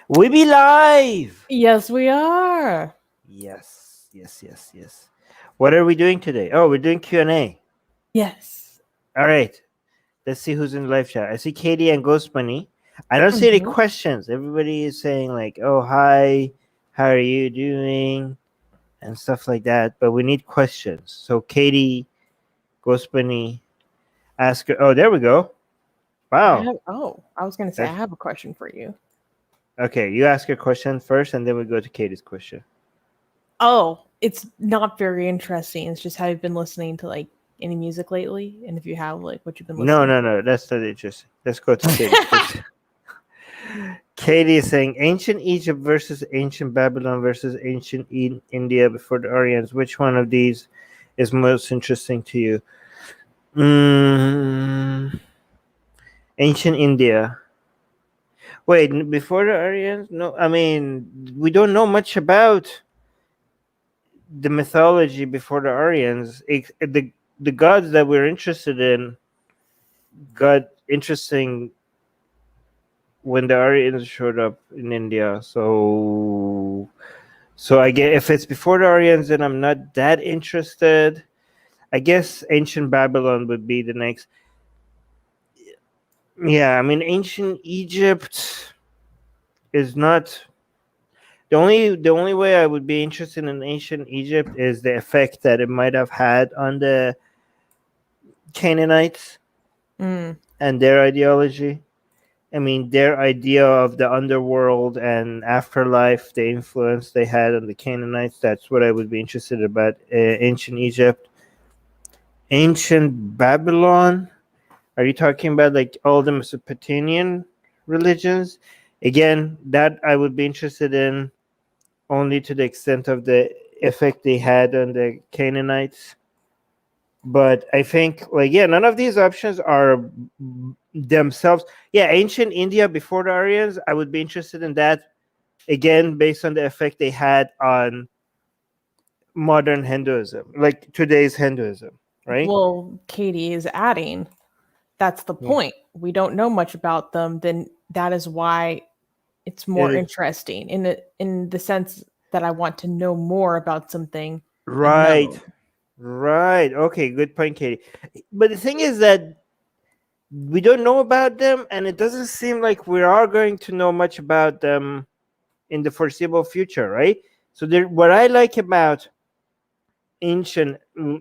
We be live. Yes, we are. Yes. What are we doing today? Oh, we're doing Q&A. Yes. All right. Let's see who's in the live chat. I see Katie and Ghost Bunny. I don't see any Mhm. questions. Everybody is saying like, "Oh, hi. How are you doing?" and stuff like that. But we need questions. So Katie, Ghost Bunny, ask her. Oh, there we go. Wow. I was going to say, I That's have a question for you. okay. You ask your question first, and then we go to Katie's question. Oh, it's not very interesting. It's just how you've been listening to like any music lately, and if you have, like, what you've been No, listening no, no. That's not interesting. Let's go to Katie's question. Katie is saying ancient Egypt versus ancient Babylon versus ancient India before the Aryans. Which one of these is most interesting to you? Mm, ancient India. Wait, before the Aryans? No, I mean we don't know much about the mythology before the Aryans. The gods that we're interested in got interesting when the Aryans showed up in India. So I get if it's before the Aryans, then I'm not that interested. I guess ancient Babylon would be the next. Yeah, I mean ancient Egypt is not the only way I would be interested in ancient Egypt is the effect that it might have had on the Canaanites Mm. and their ideology. I mean their idea of the underworld and afterlife, the influence they had on the Canaanites. That's what I would be interested about ancient Egypt. Ancient Babylon. Are you talking about like all the Mesopotamian religions? Again, that I would be interested in only to the extent of the effect they had on the Canaanites. But I think, like, yeah, none of these options are themselves. Yeah, ancient India before the Aryans, I would be interested in that again, based on the effect they had on modern Hinduism, like today's Hinduism, right? Well, Katie is adding, that's the Yeah. point. We don't know much about them, then that is why it's more It, interesting in the sense that I want to know more about something right. unknown. Right. Okay. Good point, Katie. But the thing is that we don't know about them, and it doesn't seem like we are going to know much about them in the foreseeable future, right? So, what I like about ancient,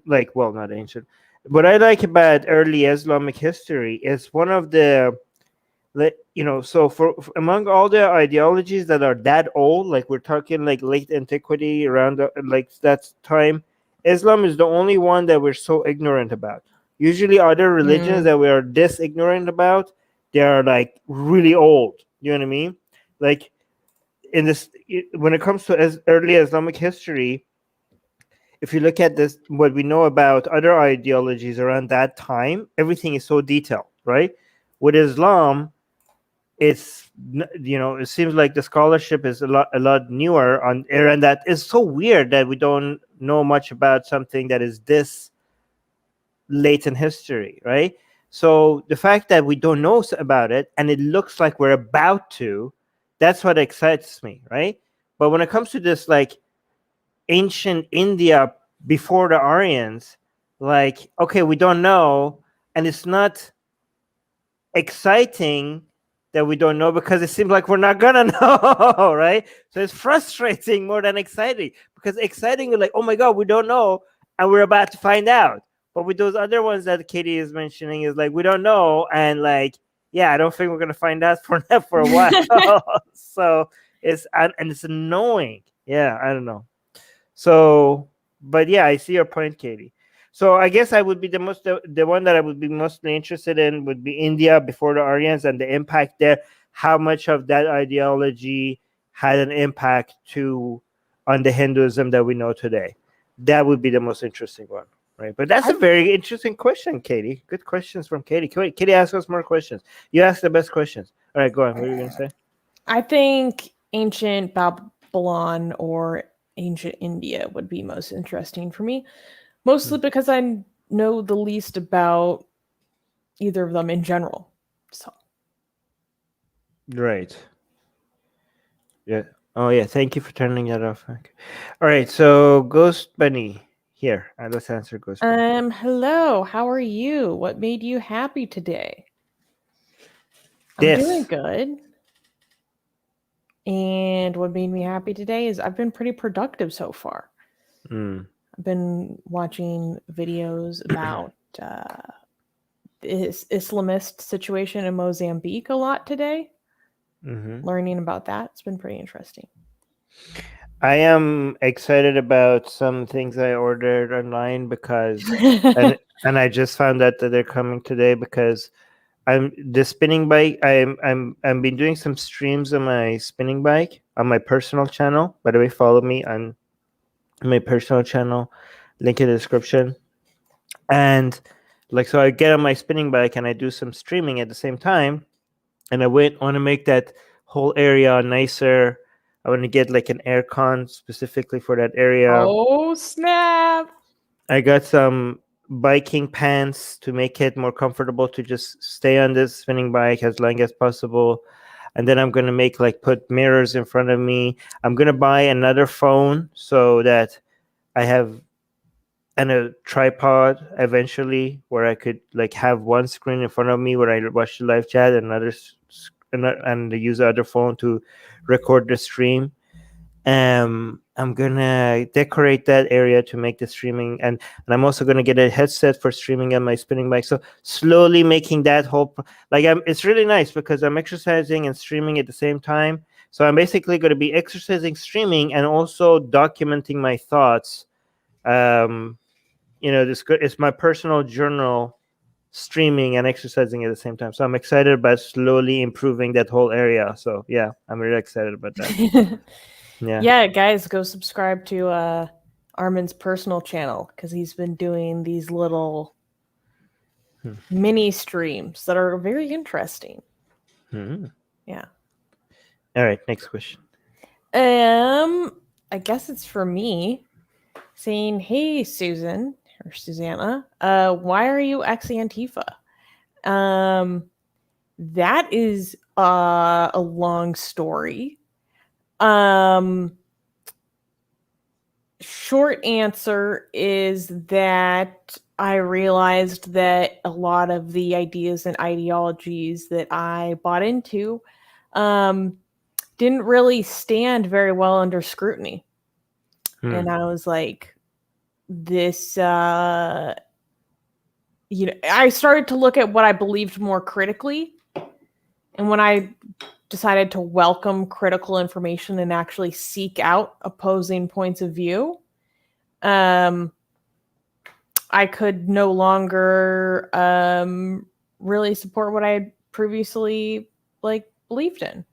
like, well, not ancient, what I like about early Islamic history is one of the, so for among all the ideologies that are that old, like we're talking like late antiquity, around like that time, Islam is the only one that we're so ignorant about. Usually other religions Mm. that we are this ignorant about, they are like really old, you know what I mean? Like in this, when it comes to early Islamic history, if you look at this, what we know about other ideologies around that time, everything is so detailed, right? With Islam, it seems like the scholarship is a lot newer on air, and that is so weird that we don't know much about something that is this late in history, right? So the fact that we don't know about it and it looks like we're about to, that's what excites me, right? But when it comes to this, like ancient India before the Aryans, like, okay, we don't know, and it's not exciting that we don't know because it seems like we're not gonna know, right? So it's frustrating more than exciting, because exciting is like, oh my god, we don't know and we're about to find out. But with those other ones that Katie is mentioning, is like we don't know, and like, yeah, I don't think we're gonna find out for for a while. So and it's annoying. Yeah, I don't know. So, but yeah, I see your point, Katie. So I guess I would be the one that I would be mostly interested in would be India before the Aryans and the impact there. How much of that ideology had an impact to on the Hinduism that we know today? That would be the most interesting one, right? But that's I a very interesting question, Katie. Good questions from Katie. Katie, ask us more questions. You ask the best questions. All right, go on. What are you gonna say? I think ancient Babylon or ancient India would be most interesting for me, mostly because I know the least about either of them in general. So, Right. Yeah. Oh yeah. Thank you for turning that off. Okay. All right. So Ghost Bunny here. Let's answer Ghost Bunny. Hello, how are you? What made you happy today? I'm doing This. good. And what made me happy today is I've been pretty productive so far. Mm. I've been watching videos about this Islamist situation in Mozambique a lot today. Mm-hmm. Learning about that. It's been pretty interesting. I am excited about some things I ordered online because, and I just found out that they're coming today because I'm the spinning bike. I'm been doing some streams on my spinning bike on my personal channel. By the way, follow me on my personal channel, link in the description. And like, so I get on my spinning bike and I do some streaming at the same time. And I want to make that whole area nicer. I want to get like an air con specifically for that area. Oh, snap. I got some biking pants to make it more comfortable to just stay on this spinning bike as long as possible. And then I'm gonna make like put mirrors in front of me. I'm gonna buy another phone so that I have and a tripod eventually where I could like have one screen in front of me where I watch the live chat and and use the other phone to record the stream. I'm gonna decorate that area to make the streaming, and I'm also gonna get a headset for streaming on my spinning bike. So slowly making that whole it's really nice because I'm exercising and streaming at the same time. So I'm basically going to be exercising, streaming, and also documenting my thoughts. It's my personal journal, streaming and exercising at the same time. So I'm excited about slowly improving that whole area. So yeah, I'm really excited about that. Yeah, guys, go subscribe to Armin's personal channel because he's been doing these little mini streams that are very interesting. Yeah. All right, next question. I guess it's for me saying, "Hey, Susan or Susanna, why are you Ex-Antifa?" That is a long story. Short answer is that I realized that a lot of the ideas and ideologies that I bought into didn't really stand very well under scrutiny. And I was like, this, I started to look at what I believed more critically. And when I decided to welcome critical information and actually seek out opposing points of view, I could no longer really support what I had previously believed in,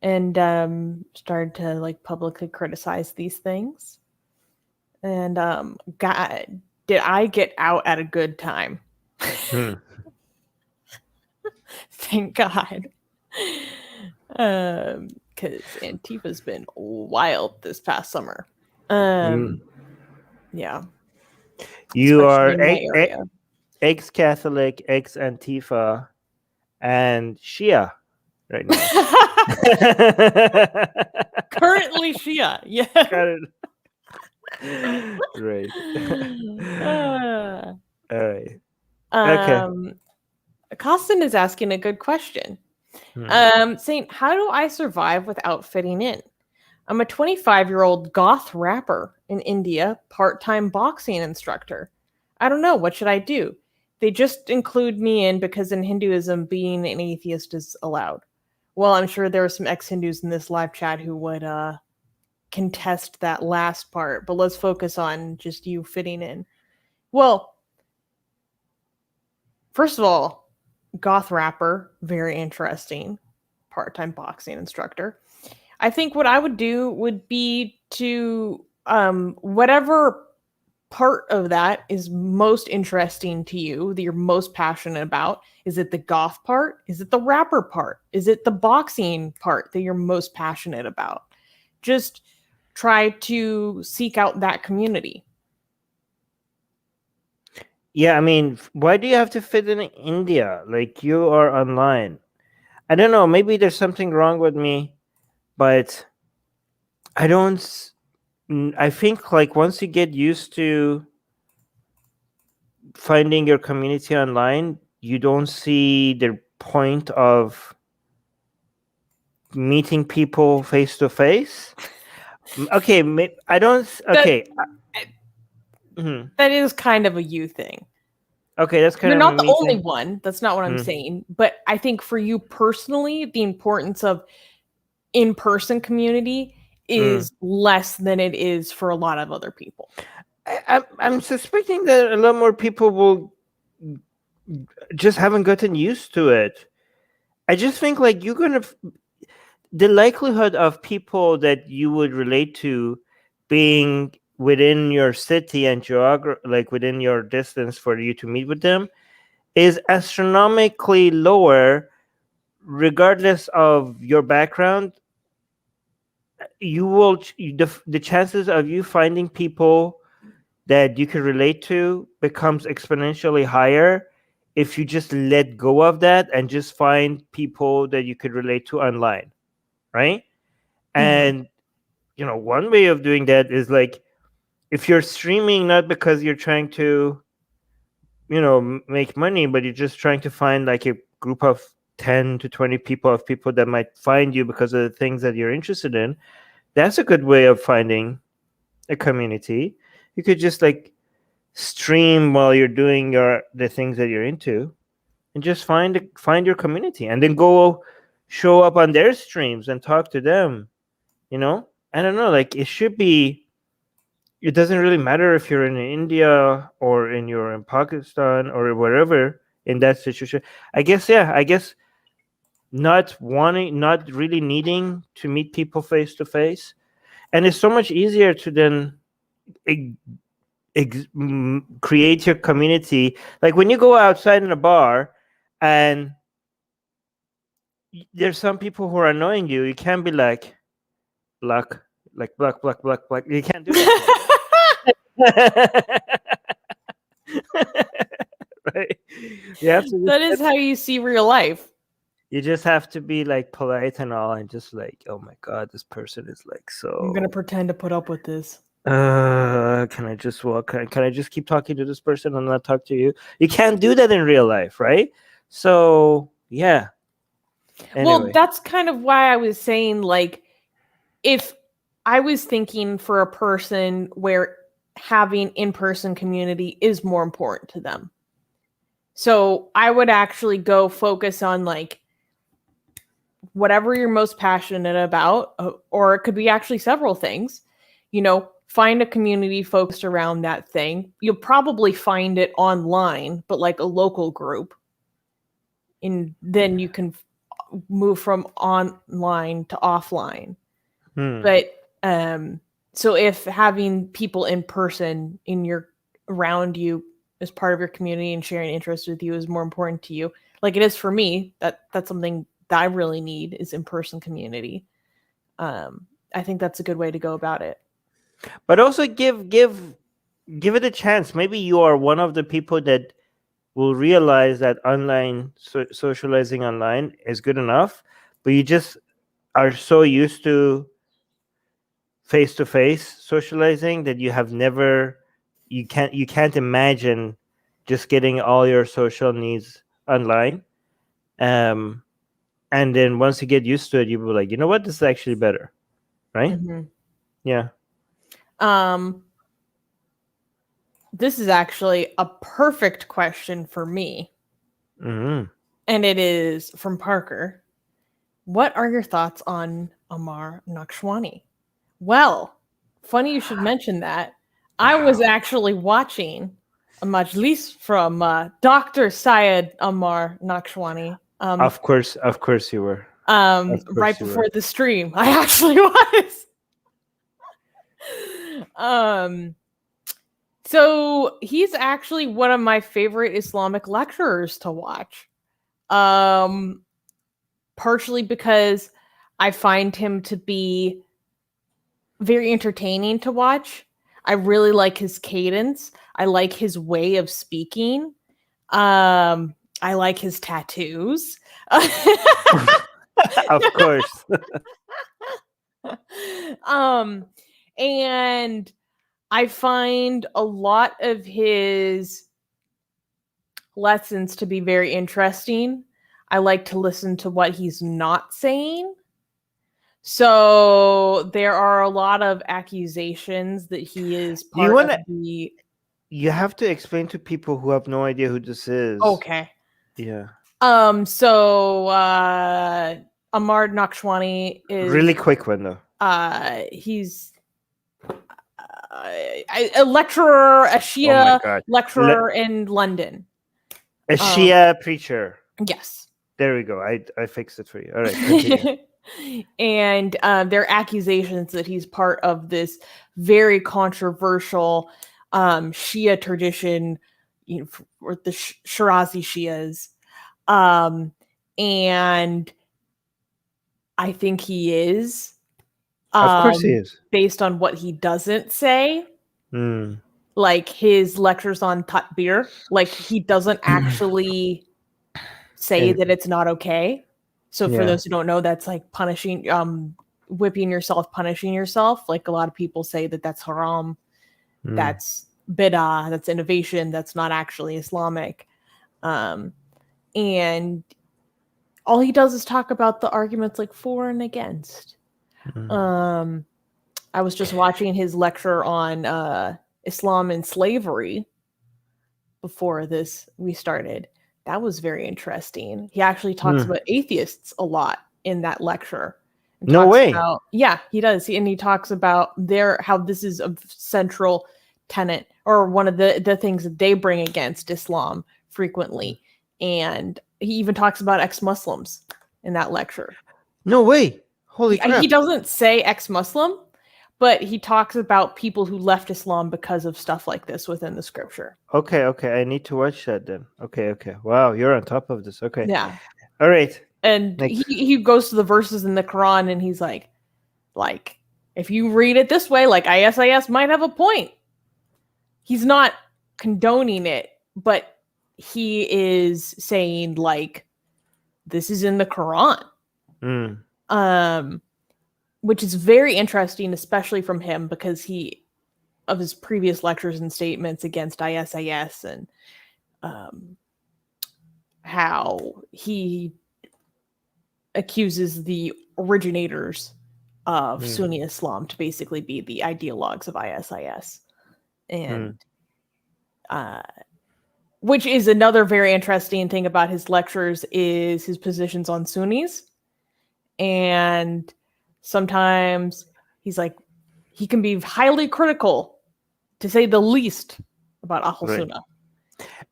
and started to publicly criticize these things. And God, did I get out at a good time? Thank God. Because Antifa's been wild this past summer. Yeah. You are ex-Catholic, ex-Antifa, and Shia right now. Currently Shia. Yeah. Right. All right. Okay. Costin is asking a good question. Saying, how do I survive without fitting in? I'm a 25-year-old goth rapper in India, part-time boxing instructor. I don't know. What should I do? They just include me in because in Hinduism, being an atheist is allowed. Well, I'm sure there are some ex-Hindus in this live chat who would contest that last part, but let's focus on just you fitting in. Well, first of all, goth rapper, very interesting, part-time boxing instructor. I think what I would do would be to whatever part of that is most interesting to you, that you're most passionate about. Is it the goth part? Is it the rapper part? Is it the boxing part that you're most passionate about? Just try to seek out that community. Yeah, I mean, why do you have to fit in India? Like, you are online. I don't know. Maybe there's something wrong with me. but I don't. I think like once you get used to finding your community online, you don't see the point of meeting people face to face. Okay, I don't. Okay, that is kind of a you thing. Okay, that's kind You're of not the me only thing. one. That's not what I'm saying. But I think for you personally, the importance of in-person community is less than it is for a lot of other people. I'm suspecting that a lot more people will just haven't gotten used to it. I just think like you're gonna the likelihood of people that you would relate to being within your city and like within your distance for you to meet with them is astronomically lower regardless of your background. You will the chances of you finding people that you can relate to becomes exponentially higher if you just let go of that and just find people that you could relate to online, right? And one way of doing that is like if you're streaming not because you're trying to make money, but you're just trying to find like a group of 10 to 20 people that might find you because of the things that you're interested in. That's a good way of finding a community. You could just like stream while you're doing the things that you're into and just find your community and then go show up on their streams and talk to them. I don't know, like it doesn't really matter if you're in India or you're in Pakistan or wherever in that situation. I guess not really needing to meet people face to face, and it's so much easier to then create your community. Like when you go outside in a bar and there's some people who are annoying you, you can't be like block, like block. You can't do that. Right? That is how you see real life. You just have to be like polite and all, and just like, oh my god, this person is like so. I'm gonna pretend to put up with this. Can I just walk? Can I just keep talking to this person and not talk to you? You can't do that in real life, right? So yeah. Anyway. Well, that's kind of why I was saying, like, if I was thinking for a person where having in-person community is more important to them. So I would actually go focus on like whatever you're most passionate about, or it could be actually several things, find a community focused around that thing. You'll probably find it online, but like a local group. And then you can move from online to offline. But so if having people in person around you as part of your community and sharing interests with you is more important to you, like it is for me, that's something that I really need is in-person community. I think that's a good way to go about it. But also give it a chance. Maybe you are one of the people that will realize that online socializing online is good enough, but you just are so used to face-to-face socializing that you can't imagine just getting all your social needs online. And then once you get used to it, you'll be like, you know what, this is actually better, right? Yeah. This is actually a perfect question for me. And it is from Parker. What are your thoughts on Amar Nakshwani? Well, funny you should mention that. I was actually watching a majlis from Dr. Syed Amar Nakshwani. Of course you were. Right before the stream, I actually was. So he's actually one of my favorite Islamic lecturers to watch. Partially because I find him to be very entertaining to watch. I really like his cadence. I like his way of speaking. I like his tattoos. Of course. And I find a lot of his lessons to be very interesting. I like to listen to what he's not saying. So there are a lot of accusations that he is part of the... You have to explain to people who have no idea who this is. Okay. Yeah. So Ahmad Nakshwani is really quick one though. He's a lecturer, a Shia lecturer in London. A Shia preacher. Yes. There we go. I fixed it for you. All right. Continue. And there are accusations that he's part of this very controversial Shia tradition, or the Shirazi Shias. And I think he is. Of course he is. Based on what he doesn't say. Like his lectures on Tatbir. Like he doesn't actually say that it's not okay. So for those who don't know, that's like punishing, whipping yourself, punishing yourself. Like a lot of people say that that's haram. That's bid'ah, that's innovation, that's not actually Islamic. And all he does is talk about the arguments like for and against. I was just watching his lecture on Islam and slavery before we started. That was very interesting. He actually talks about atheists a lot in that lecture. No way. Yeah, he does. And he talks about how this is a central tenet, or one of the things that they bring against Islam frequently. And he even talks about ex-Muslims in that lecture. No way. Holy crap. He doesn't say ex-Muslim, but he talks about people who left Islam because of stuff like this within the scripture. Okay. I need to watch that then. Okay. Wow, you're on top of this. Okay. Yeah. All right. And he goes to the verses in the Quran and he's like, if you read it this way, like ISIS might have a point. He's not condoning it, but he is saying like, this is in the Quran. Which is very interesting, especially from him, because of his previous lectures and statements against ISIS and how he accuses the originators of Sunni Islam to basically be the ideologues of ISIS. And which is another very interesting thing about his lectures is his positions on Sunnis. And sometimes he's like, he can be highly critical, to say the least, about Ahl Sunnah.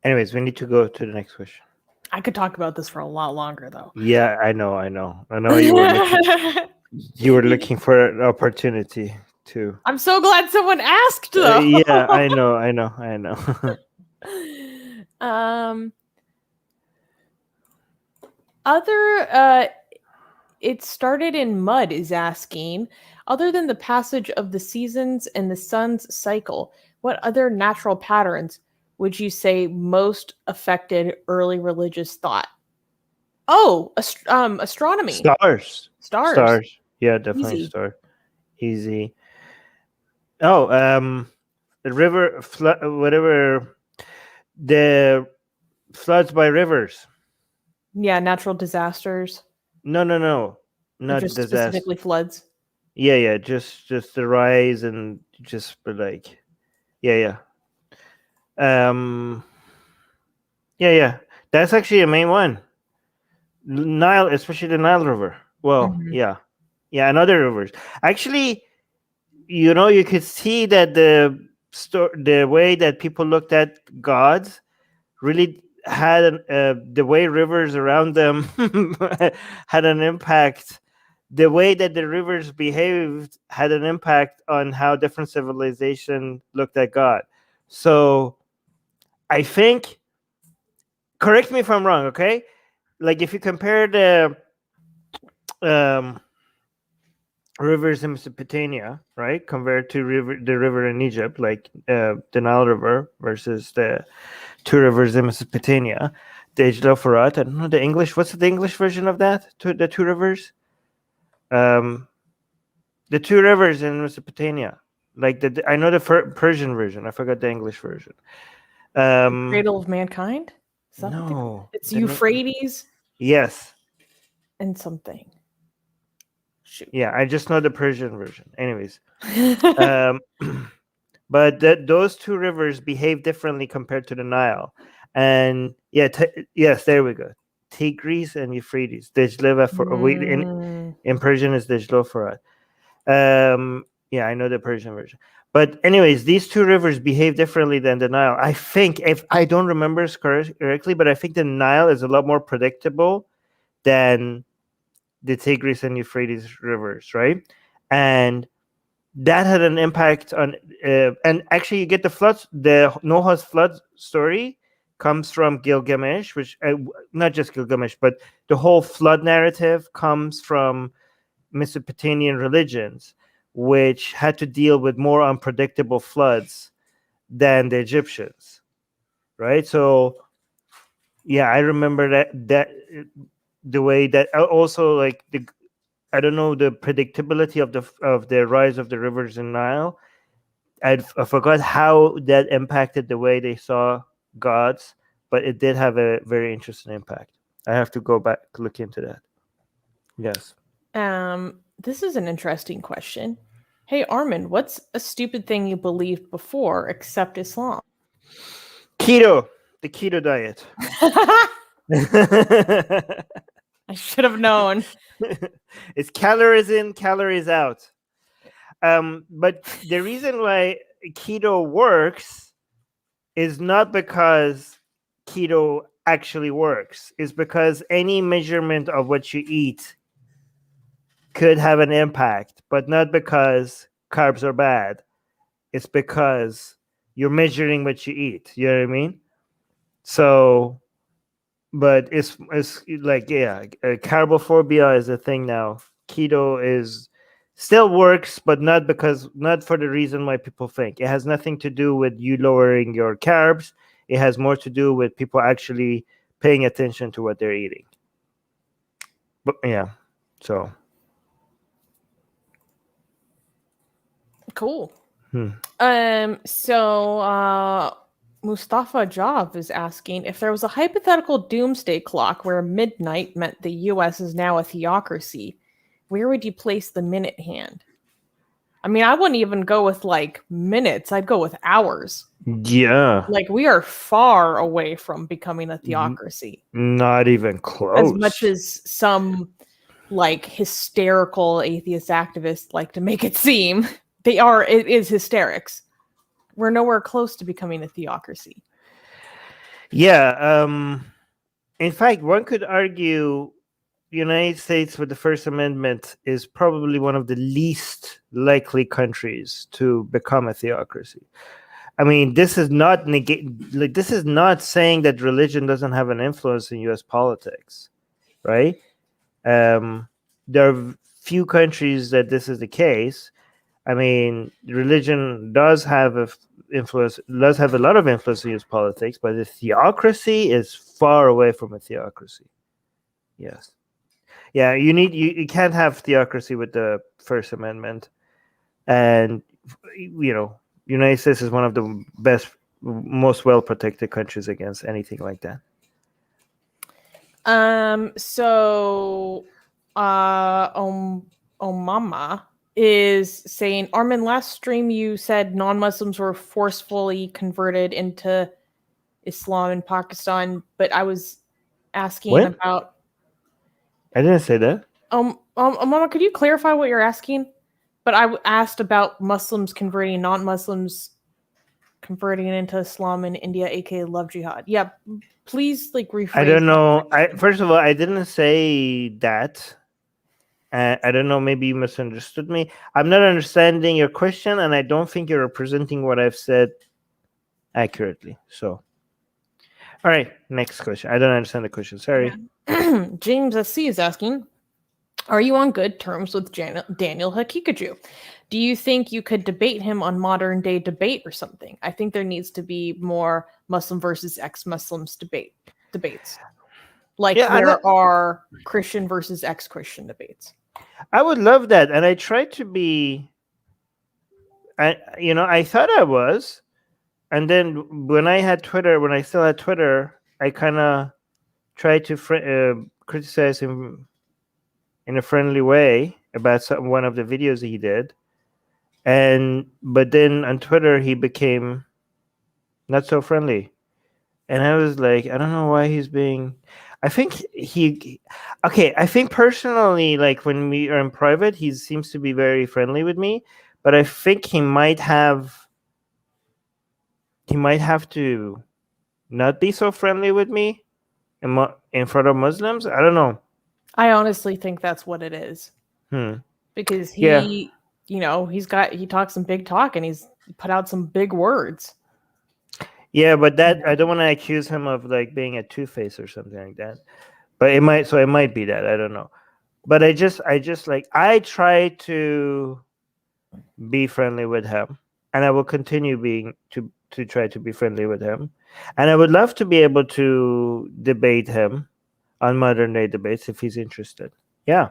Anyways, we need to go to the next question. I could talk about this for a lot longer, though. Yeah, I know. You were looking for an opportunity to. I'm so glad someone asked, though. Yeah, I know. It started in mud is asking, other than the passage of the seasons and the sun's cycle, what other natural patterns would you say most affected early religious thought? Oh, astronomy. Stars. Yeah, definitely Easy. Stars. Easy. Oh, the river, whatever, the floods by rivers. Yeah, natural disasters. No, not just disaster. Specifically floods. Yeah, just the rise and just like, yeah. Yeah. That's actually a main one. Nile, especially the Nile River. Well, yeah, and other rivers. Actually, you could see that the way that people looked at gods really had the way rivers around them had an impact. The way that the rivers behaved had an impact on how different civilization looked at God. So I think, correct me if I'm wrong, okay? Like if you compare the rivers in Mesopotamia, right, compared to the river in Egypt, like the Nile River versus the two rivers in Mesopotamia, the Ijla Furat. I don't know the English. What's the English version of that? The two rivers. The two rivers in Mesopotamia. Like I know the Persian version. I forgot the English version. Cradle of Mankind? Is that what No. it's Euphrates Yes. and something. Shoot. Yeah, I just know the Persian version. Anyways. But those two rivers behave differently compared to the Nile. And yeah, yes, there we go. Tigris and Euphrates. Dijleva for in Persian is Dijlofrat. Yeah, I know the Persian version. But anyways, these two rivers behave differently than the Nile. I think, if I don't remember correctly, but I think the Nile is a lot more predictable than the Tigris and Euphrates rivers, right? And that had an impact on, and actually you get the floods. The Noah's flood story comes from Gilgamesh, which not just Gilgamesh, but the whole flood narrative comes from Mesopotamian religions, which had to deal with more unpredictable floods than the Egyptians, right? So yeah, I remember that the way that also, like, I don't know, the predictability of the rise of the rivers in Nile. I forgot how that impacted the way they saw gods, but it did have a very interesting impact. I have to go back look into that. Yes. This is an interesting question. Hey, Armin, what's a stupid thing you believed before except Islam? Keto, the keto diet. I should have known. It's calories in, calories out. But the reason why keto works is not because keto actually works. It's because any measurement of what you eat could have an impact, but not because carbs are bad. It's because you're measuring what you eat. You know what I mean? So, but it's like, yeah, carbophobia is a thing now. Keto is still works, but not for the reason why people think. It has nothing to do with you lowering your carbs. It has more to do with people actually paying attention to what they're eating. But yeah, so cool. So Mustafa Job is asking if there was a hypothetical doomsday clock where midnight meant the US is now a theocracy, where would you place the minute hand? I mean, I wouldn't even go with like minutes. I'd go with hours. Yeah. Like, we are far away from becoming a theocracy. Not even close. As much as some like hysterical atheist activists like to make it seem. It is hysterics. We're nowhere close to becoming a theocracy. Yeah. In fact, one could argue the United States with the First Amendment is probably one of the least likely countries to become a theocracy. I mean, this is not this is not saying that religion doesn't have an influence in U.S. politics, right? There are few countries that this is the case. I mean, religion does have a lot of influence in U.S. politics, but the theocracy is far away from a theocracy. Yes. Yeah, you can't have theocracy with the First Amendment. And, United States is one of the most well-protected countries against anything like that. So, Omama is saying, Armin, last stream you said non-Muslims were forcefully converted into Islam in Pakistan, but I was asking about. I didn't say that. Mama, could you clarify what you're asking? But I asked about Muslims converting non-Muslims converting into Islam in India, aka love jihad. Yeah, please rephrase. I don't know. First of all, I didn't say that. I don't know. Maybe you misunderstood me. I'm not understanding your question, and I don't think you're representing what I've said accurately. So, all right, next question. I don't understand the question. Sorry. Yeah. James S.C. is asking, are you on good terms with Daniel Hakikaju? Do you think you could debate him on modern day debate or something? I think there needs to be more Muslim versus ex-Muslims debates. There are Christian versus ex-Christian debates. I would love that, and I try to be. I thought I was, and then when I had Twitter, when I still had Twitter, I kind of tried to criticize him in a friendly way about one of the videos he did, but then on Twitter he became not so friendly, and I was like, I don't know why he's being. I think I think personally, like when we are in private, he seems to be very friendly with me, but I think he might have to not be so friendly with me in front of Muslims. I don't know. I honestly think that's what it is. Hmm. Because Yeah. he talks some big talk and he's put out some big words. Yeah, but that I don't want to accuse him of like being a two-face or something like that. But it might be that, I don't know. But I just like I try to be friendly with him, and I will continue being to try to be friendly with him. And I would love to be able to debate him on modern day debates if he's interested. Yeah.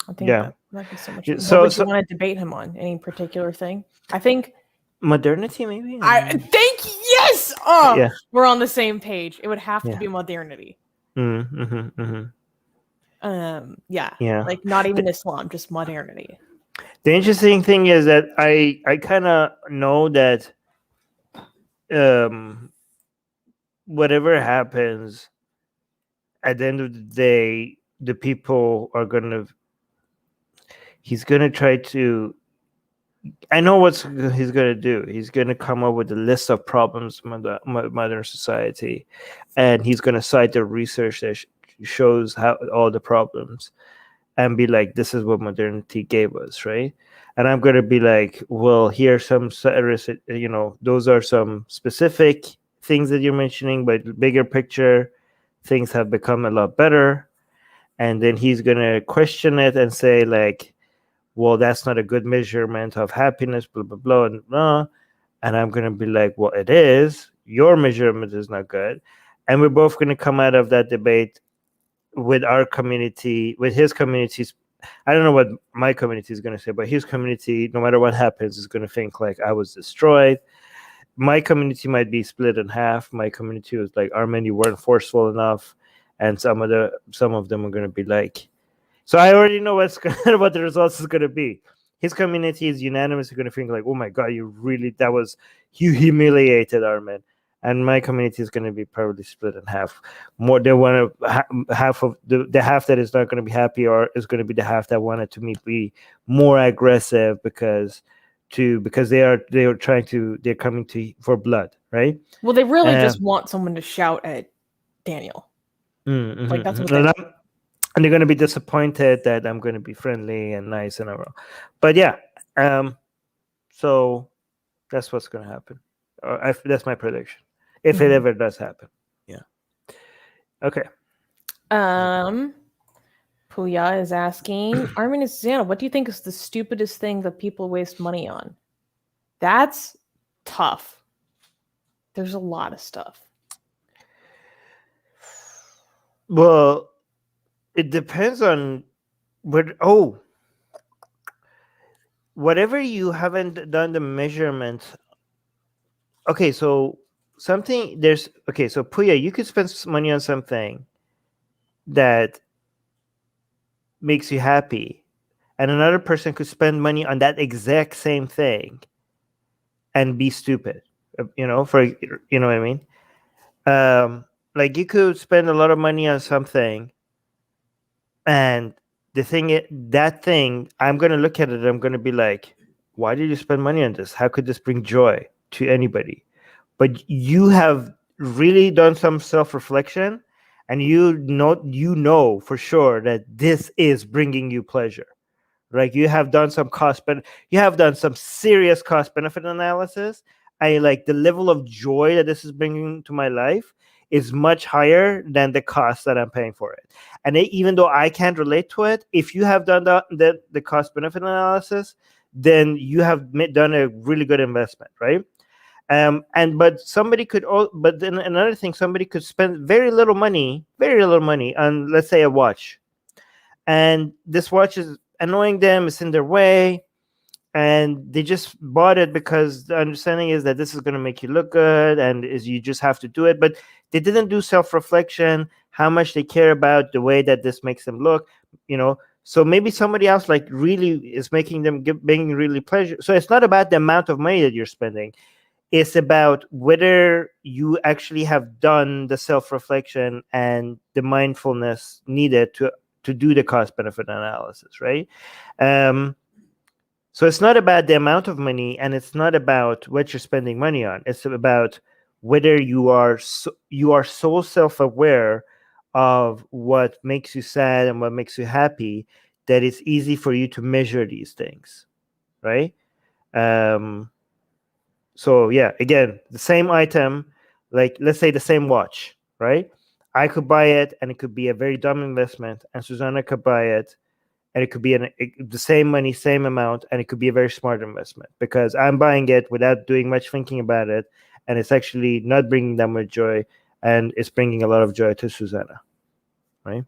I think that'd be so much fun. So, What would you want to debate him on? Any particular thing? I think modernity, maybe. I think yes. Oh, Yeah. We're on the same page. It would have to Yeah. be modernity. Yeah. Like not even Islam, just modernity. The interesting thing is that I kind of know that whatever happens at the end of the day, the people are he's gonna try to. I know what he's gonna do. He's gonna come up with a list of problems in modern society, and he's gonna cite the research that shows how all the problems, and be like, "This is what modernity gave us," right? And I'm gonna be like, "Well, here's some, those are some specific things that you're mentioning, but bigger picture, things have become a lot better." And then he's gonna question it and say like, well, that's not a good measurement of happiness, blah, blah, blah, and blah. And I'm going to be like, well, it is. Your measurement is not good. And we're both going to come out of that debate with our community, with his communities. I don't know what my community is going to say, but his community, no matter what happens, is going to think like I was destroyed. My community might be split in half. My community was like, Armin, you weren't forceful enough. And some of them are going to be like, so I already know what the results is going to be. His community is unanimously going to think like, "Oh my God, you humiliated Armin," and my community is going to be probably split in half. More, they want half of the half that is not going to be happy, or is going to be the half that wanted to be more aggressive because they're coming for blood, right? Well, they really just want someone to shout at Daniel. Like that's what they. And they're going to be disappointed that I'm going to be friendly and nice and all. But yeah, so that's what's going to happen. That's my prediction, if it ever does happen. Yeah. Okay. Puya is asking, Armin and Susanna, what do you think is the stupidest thing that people waste money on? That's tough. There's a lot of stuff. Well, it depends on whatever you haven't done the measurement. Okay, so so Puya, you could spend money on something that makes you happy, and another person could spend money on that exact same thing and be stupid. You know what I mean? Like you could spend a lot of money on something, and that thing, I'm going to look at it, I'm going to be like, why did you spend money on this? How could this bring joy to anybody? But you have really done some self-reflection, and you know for sure that this is bringing you pleasure. Like you have done some serious cost benefit analysis. I like the level of joy that this is bringing to my life is much higher than the cost that I'm paying for it. And even though I can't relate to it, if you have done the cost benefit analysis, then you have done a really good investment, right? But then another thing, somebody could spend very little money on, let's say, a watch, and this watch is annoying them, it's in their way, and they just bought it because the understanding is that this is going to make you look good, and is you just have to do it. But they didn't do self-reflection, how much they care about the way that this makes them look, so maybe somebody else like really is making them being really pleasure. So it's not about the amount of money that you're spending, it's about whether you actually have done the self-reflection and the mindfulness needed to do the cost-benefit analysis, right? So it's not about the amount of money, and it's not about what you're spending money on. It's about whether you are so self-aware of what makes you sad and what makes you happy that it's easy for you to measure these things, right? So yeah, again, the same item, like let's say the same watch, right? I could buy it and it could be a very dumb investment, and Susanna could buy it and it could be the same money, same amount, and it could be a very smart investment because I'm buying it without doing much thinking about it, and it's actually not bringing that much joy, and it's bringing a lot of joy to Susanna, right?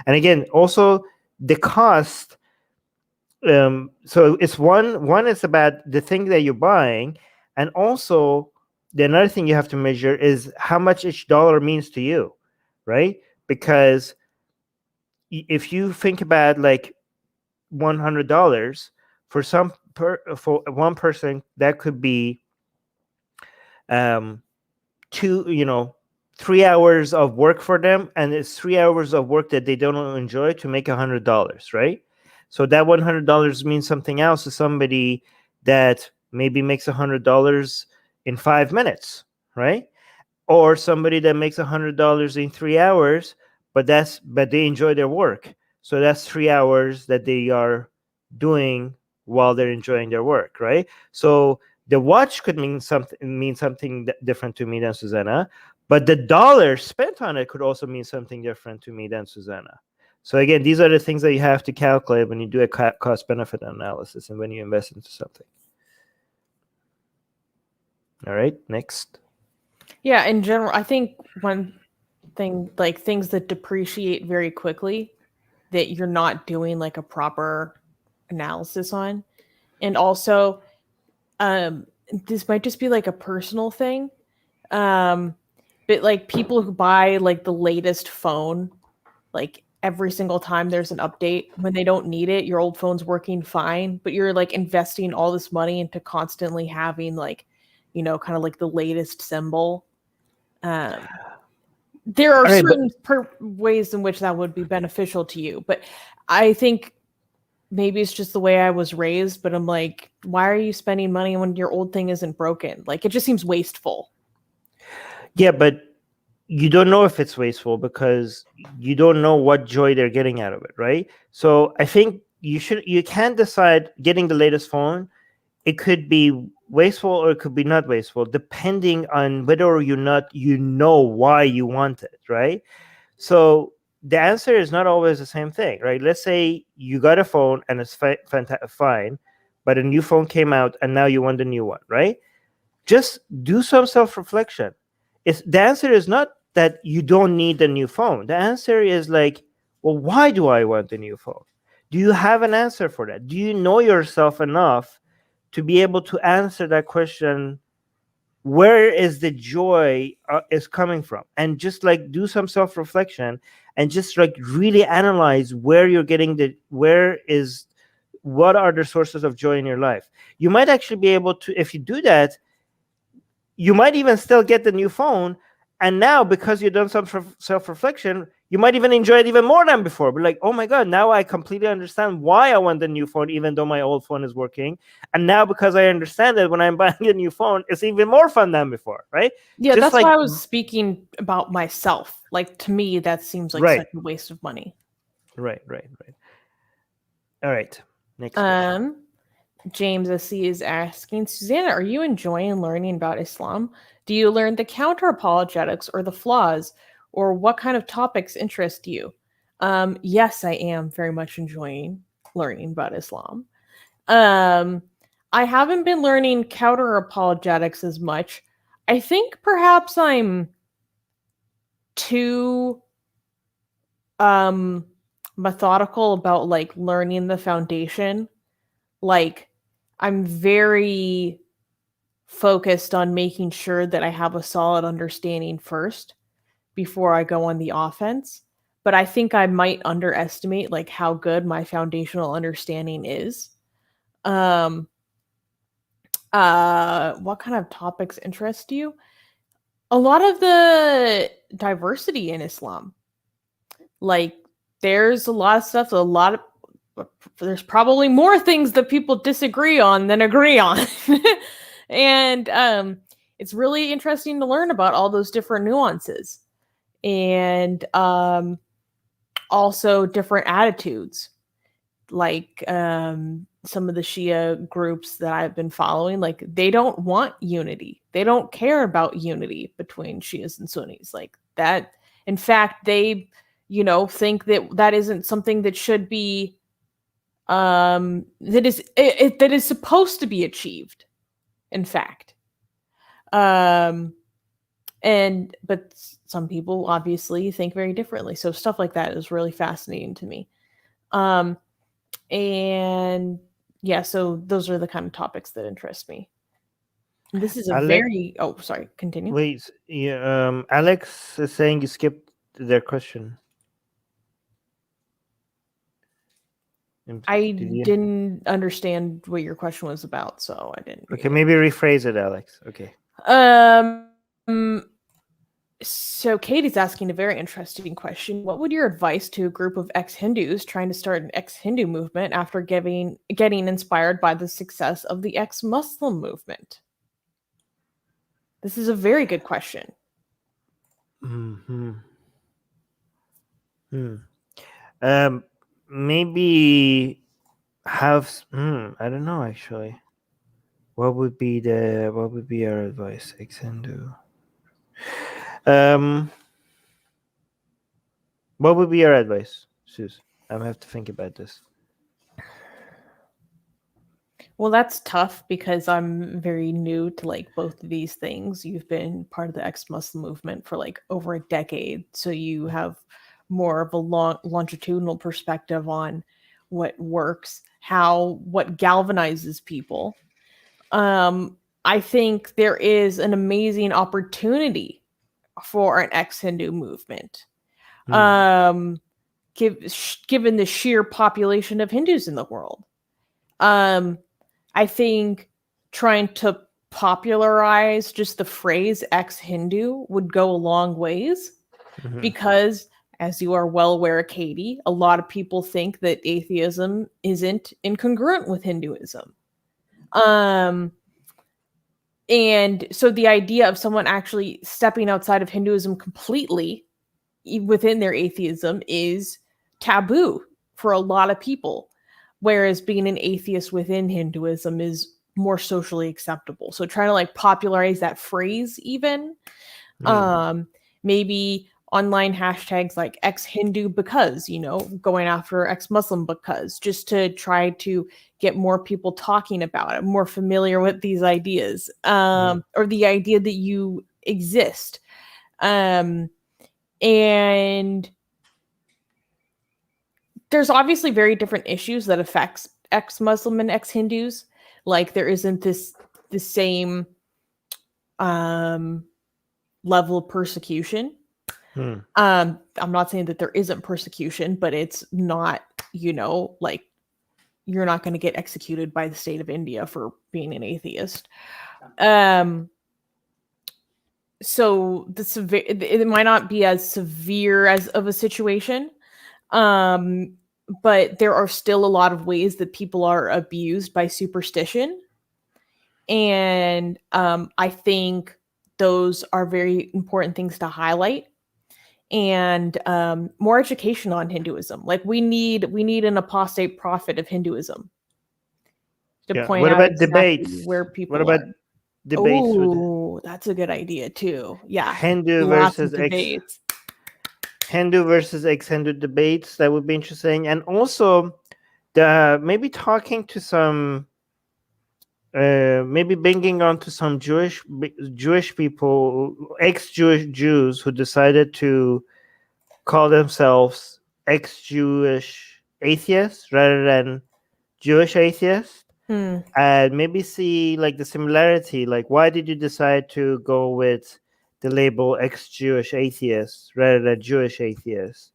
And again, also the cost. So it's one is about the thing that you're buying, and also the another thing you have to measure is how much each dollar means to you, right? Because if you think about like $100 for for one person, that could be 3 hours of work for them, and it's 3 hours of work that they don't enjoy to make $100, right? So that $100 means something else to somebody that maybe makes $100 in 5 minutes, right? Or somebody that makes $100 in 3 hours, but they enjoy their work. So that's 3 hours that they are doing while they're enjoying their work, right? So the watch could mean something different to me than Susanna, but the dollar spent on it could also mean something different to me than Susanna. So again, these are the things that you have to calculate when you do a cost-benefit analysis and when you invest into something. All right, next. Yeah, in general, I think one thing, like things that depreciate very quickly that you're not doing like a proper analysis on. And also, this might just be like a personal thing. But like people who buy like the latest phone, like every single time there's an update when they don't need it, your old phone's working fine, but you're like investing all this money into constantly having like, kind of like the latest symbol. There are certain ways in which that would be beneficial to you, but I think maybe it's just the way I was raised, but I'm like, why are you spending money when your old thing isn't broken? Like, it just seems wasteful. Yeah, but you don't know if it's wasteful because you don't know what joy they're getting out of it, right? So I think you can't decide getting the latest phone. It could be wasteful or it could be not wasteful, depending on whether or not you know why you want it, right? So the answer is not always the same thing, right? Let's say you got a phone and it's fine, but a new phone came out and now you want a new one, right? Just do some self-reflection. The answer is not that you don't need a new phone. The answer is like, well, why do I want a new phone? Do you have an answer for that? Do you know yourself enough to be able to answer that question? Where is the joy is coming from? And just like do some self-reflection and just like really analyze where you're getting what are the sources of joy in your life. You might actually be able to, if you do that, you might even still get the new phone. And now, because you've done some self-reflection, you might even enjoy it even more than before. But like, oh my God, now I completely understand why I want the new phone, even though my old phone is working. And now, because I understand that when I'm buying a new phone, it's even more fun than before, right? Yeah, that's why I was speaking about myself. Like, to me, that seems like such a waste of money. Right. All right, next question. James SC is asking, Susanna, are you enjoying learning about Islam? Do you learn the counter apologetics or the flaws, or what kind of topics interest you? Yes, I am very much enjoying learning about Islam. I haven't been learning counter apologetics as much. I think perhaps I'm too methodical about like learning the foundation. Like I'm very focused on making sure that I have a solid understanding first before I go on the offense. But I think I might underestimate like how good my foundational understanding is. What kind of topics interest you? A lot of the diversity in Islam. Like there's a lot of stuff, there's probably more things that people disagree on than agree on. And it's really interesting to learn about all those different nuances. And also different attitudes. Like some of the Shia groups that I've been following, like they don't want unity. They don't care about unity between Shias and Sunnis. Like that, in fact, they, think that isn't something that should be that is supposed to be achieved, in fact. But some people obviously think very differently. So stuff like that is really fascinating to me. And yeah, so those are the kind of topics that interest me. And this is sorry, continue. Wait, yeah, Alex is saying you skipped their question. I didn't understand what your question was about, so I didn't. Okay, maybe rephrase it, Alex. Okay. So Katie's asking a very interesting question. What would your advice to a group of ex-Hindus trying to start an ex-Hindu movement after getting inspired by the success of the ex-Muslim movement? This is a very good question. Maybe have I don't know actually. What would be our advice, ex-Hindu? What would be your advice, Sus? I have to think about this. Well, that's tough because I'm very new to like both of these things. You've been part of the ex-Muslim movement for like over a decade, so you have more of a longitudinal perspective on what works, what galvanizes people. I think there is an amazing opportunity for an ex-Hindu movement. Given the sheer population of Hindus in the world. I think trying to popularize just the phrase ex-Hindu would go a long ways because, as you are well aware, Katie, a lot of people think that atheism isn't incongruent with Hinduism. And so the idea of someone actually stepping outside of Hinduism completely within their atheism is taboo for a lot of people, whereas being an atheist within Hinduism is more socially acceptable. So trying to like popularize that phrase even, maybe online hashtags like ex-Hindu because, going after ex-Muslim because, just to try to get more people talking about it, more familiar with these ideas, or the idea that you exist. And there's obviously very different issues that affects ex-Muslim and ex-Hindus. Like there isn't the same level of persecution. I'm not saying that there isn't persecution, but it's not, like you're not going to get executed by the state of India for being an atheist. So it might not be as severe as of a situation. But there are still a lot of ways that people are abused by superstition. And I think those are very important things to highlight. And more education on Hinduism. Like we need an apostate prophet of Hinduism to point what out about exactly debates? where people What about debates? Oh, that's a good idea too. Yeah, Hindu versus debates. Hindu versus ex-Hindu debates, that would be interesting. And also maybe talking to some maybe bringing on to some Jewish people, ex-Jewish Jews who decided to call themselves ex-Jewish atheists rather than Jewish atheists, and maybe see like the similarity. Like, why did you decide to go with the label ex-Jewish atheists rather than Jewish atheists?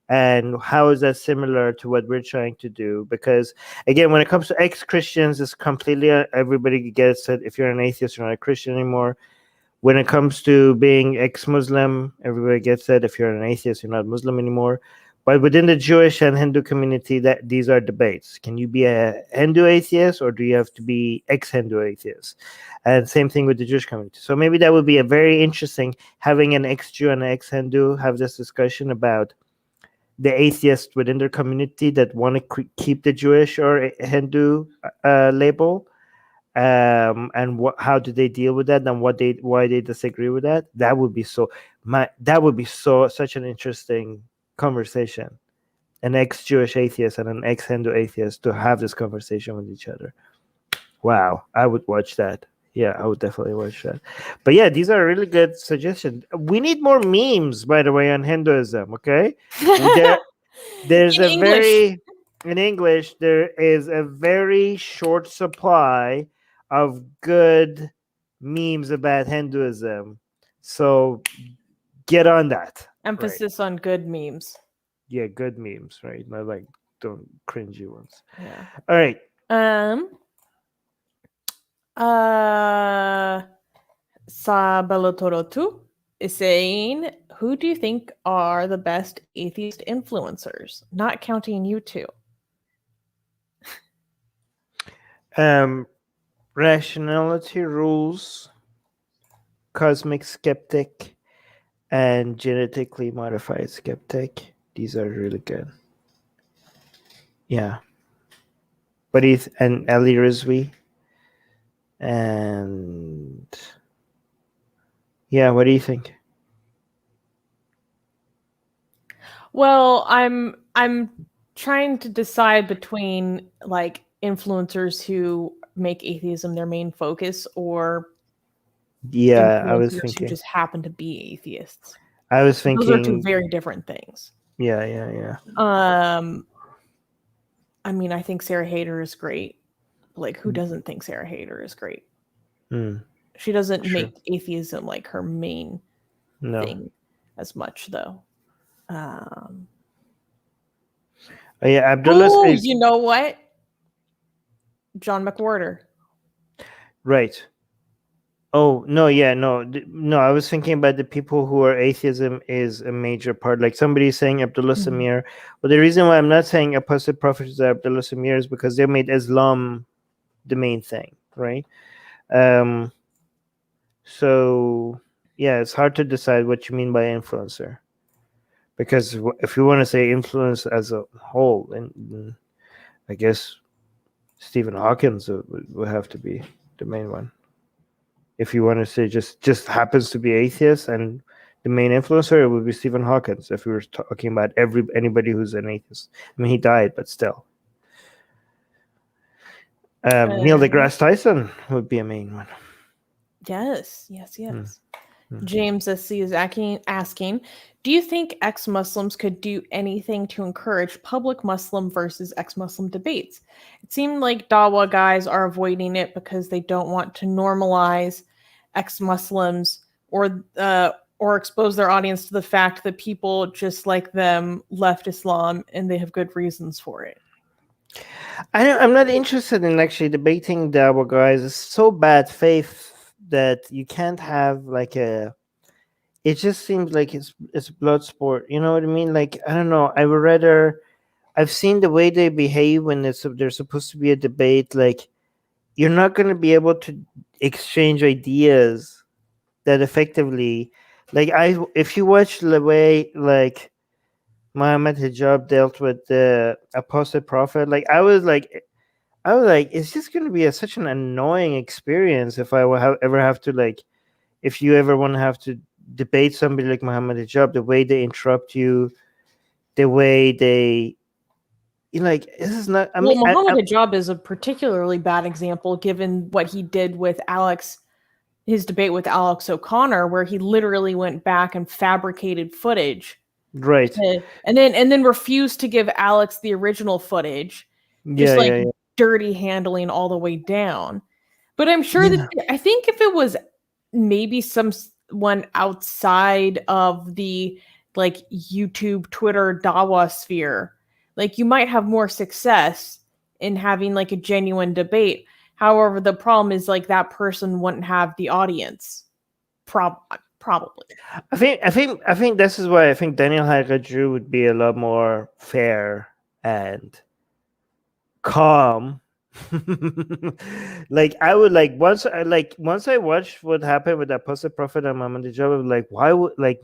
And how is that similar to what we're trying to do? Because again, when it comes to ex-Christians, it's completely everybody gets it. If you're an atheist, you're not a Christian anymore. When it comes to being ex-Muslim, everybody gets it. If you're an atheist, you're not Muslim anymore. But within the Jewish and Hindu community, that these are debates. Can you be a Hindu atheist, or do you have to be ex-Hindu atheist? And same thing with the Jewish community. So maybe that would be a very interesting, having an ex-Jew and an ex-Hindu have this discussion about the atheists within their community that want to keep the Jewish or Hindu label, and how do they deal with that, and why they disagree with that. That would be such an interesting conversation. An ex-Jewish atheist and an ex-Hindu atheist to have this conversation with each other. Wow, I would watch that. Yeah, I would definitely watch that. But yeah, these are really good suggestions. We need more memes, by the way, on Hinduism. Okay, there's in English there is a very short supply of good memes about Hinduism. So get on that. Emphasis on good memes. Yeah, good memes, right? Not like don't cringy ones. Yeah. All right. Sabelotorotu is saying, who do you think are the best atheist influencers? Not counting you two. Rationality Rules, Cosmic Skeptic, and Genetically Modified Skeptic. These are really good. Yeah. And Ali Rizvi. And yeah, what do you think? Well, I'm trying to decide between like influencers who make atheism their main focus, or I was thinking who just happen to be atheists. I was thinking those are two very different things. Yeah. I mean, I think Sarah Hayter is great. Like, who doesn't think Sarah Hayter is great? She doesn't make atheism like her main thing as much, though. Abdullah. You know what? John McWhorter. Right. Oh, no, yeah, no. I was thinking about the people who are atheism is a major part. Like somebody saying Abdullah Samir. Well, the reason why I'm not saying Apostate Prophet is Abdullah Samir is because they made Islam the main thing, right? So, yeah, it's hard to decide what you mean by influencer. Because if you want to say influence as a whole, then I guess Stephen Hawkins would have to be the main one. If you want to say just happens to be atheist and the main influencer, it would be Stephen Hawkins. If we were talking about anybody who's an atheist, I mean, he died, but still. Neil deGrasse Tyson would be a main one. Yes. James SC is asking, do you think ex-Muslims could do anything to encourage public Muslim versus ex-Muslim debates? It seemed like Dawa guys are avoiding it because they don't want to normalize ex-Muslims or expose their audience to the fact that people just like them left Islam and they have good reasons for it. I'm not interested in actually debating Dawa guys. It's so bad faith that you can't have like it just seems like it's blood sport. You know what I mean? Like, I don't know. I've seen the way they behave when there's supposed to be a debate. Like, you're not going to be able to exchange ideas that effectively. Like, if you watch the way like Muhammad Hijab dealt with the Apostate Prophet, like I was like, it's just going to be such an annoying experience if I will ever have to, like, if you ever want to have to debate somebody like Muhammad Hijab, the way they interrupt you, the way they, like, this is not. I mean, Muhammad Hijab is a particularly bad example given what he did with his debate with Alex O'Connor, where he literally went back and fabricated footage Right. and then refuse to give Alex the original footage, just like dirty handling all the way down. But I'm sure that I think if it was maybe someone outside of the like YouTube, Twitter, Dawa sphere, like you might have more success in having like a genuine debate. However, the problem is like that person wouldn't have the audience. Probably. I think this is why I think Daniel Hagerju would be a lot more fair and calm. Like I would like once I watched what happened with that Apostle Prophet and Ahmadinejad, I was like, why would like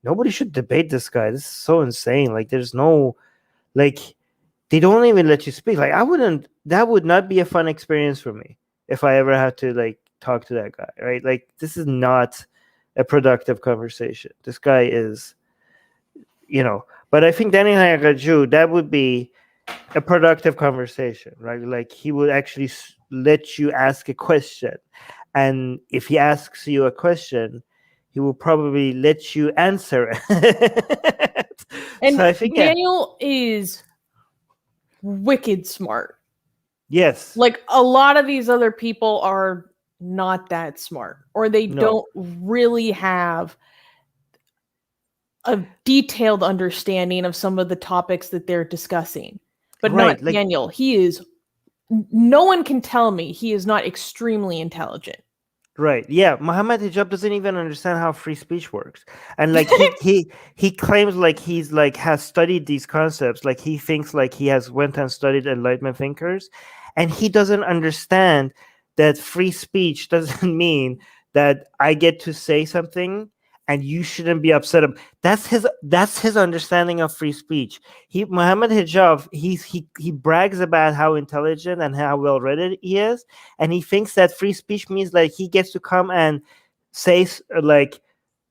nobody should debate this guy? This is so insane. Like there's no like they don't even let you speak. Like that would not be a fun experience for me if I ever had to like talk to that guy, right? Like this is not a productive conversation. This guy is, but I think Daniel Hagerju, that would be a productive conversation, right? Like he would actually let you ask a question, and if he asks you a question, he will probably let you answer it. And so I think Daniel is wicked smart. Yes. Like a lot of these other people are not that smart, or they don't really have a detailed understanding of some of the topics that they're discussing. But not like, Daniel. No one can tell me he is not extremely intelligent. Right. Yeah. Muhammad Hijab doesn't even understand how free speech works. And like he claims like he's like has studied these concepts. Like he thinks like he has went and studied Enlightenment thinkers, and he doesn't understand that free speech doesn't mean that I get to say something and you shouldn't be upset. That's his understanding of free speech. Muhammad Hijab, he brags about how intelligent and how well read he is, and he thinks that free speech means like he gets to come and say like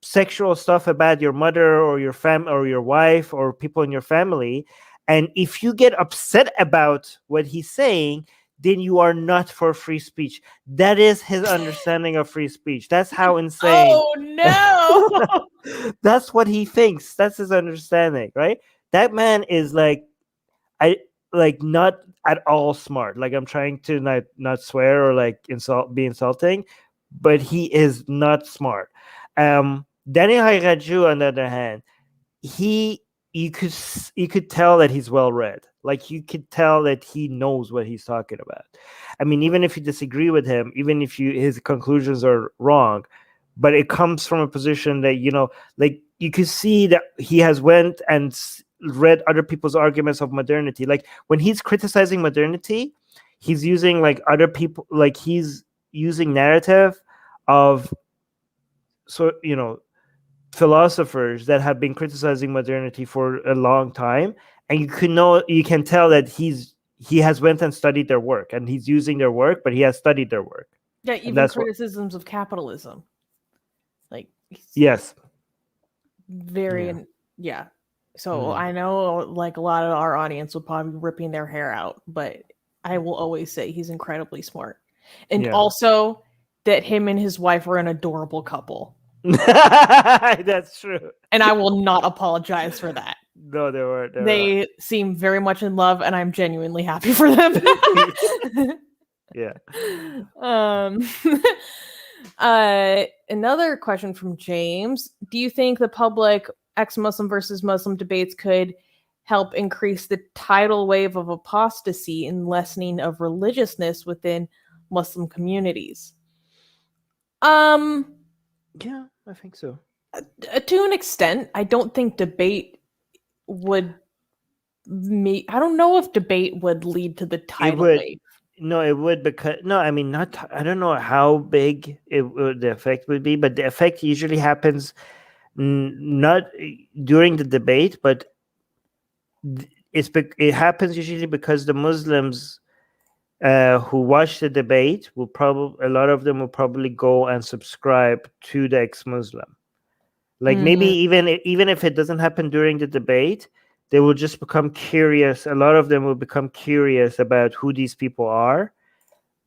sexual stuff about your mother or your or your wife or people in your family, and if you get upset about what he's saying, then you are not for free speech. That is his understanding of free speech. That's how insane. Oh no. That's what he thinks. That's his understanding, right? That man is like not at all smart. Like I'm trying to not swear or like be insulting, but he is not smart. Daniel Hagerju, on the other hand, you could tell that he's well read. Like you could tell that he knows what he's talking about. I mean, even if you disagree with him, even if his conclusions are wrong, but it comes from a position that like you could see that he has went and read other people's arguments of modernity. Like when he's criticizing modernity, he's using like other people, like he's using narrative of philosophers that have been criticizing modernity for a long time, and you can tell that he has went and studied their work, and he's using their work, but he has studied their work. Yeah, even criticisms of capitalism. Like yes. Very yeah. So I know like a lot of our audience will probably be ripping their hair out, but I will always say he's incredibly smart. And also that him and his wife are an adorable couple. That's true. And I will not apologize for that. No, they weren't. They seem very much in love, and I'm genuinely happy for them. Yeah. Another question from James. Do you think the public ex-Muslim versus Muslim debates could help increase the tidal wave of apostasy and lessening of religiousness within Muslim communities? Yeah, I think so. To an extent. I don't think debate would I don't know if debate would lead to the tidal wave. No, it would, because I don't know how big the effect would be, but the effect usually happens not during the debate, but it happens usually because the Muslims who watch the debate a lot of them will probably go and subscribe to the ex-Muslim. Like maybe even if it doesn't happen during the debate, they will just become curious. A lot of them will become curious about who these people are,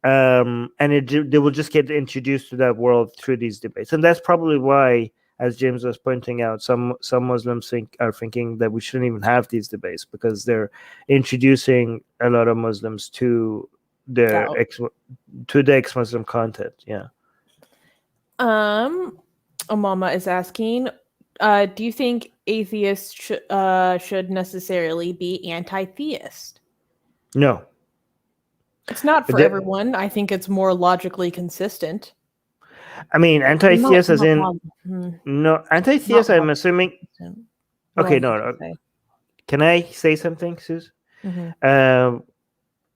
and they will just get introduced to that world through these debates. And that's probably why as James was pointing out, some Muslims are thinking that we shouldn't even have these debates because they're introducing a lot of Muslims to the ex-Muslim content. Yeah. Amama is asking, do you think atheists should necessarily be anti-theist? No. It's not for everyone. I think it's more logically consistent. I mean, anti-theist as in no anti-theist. I'm assuming. Okay, no. Can I say something, Suze?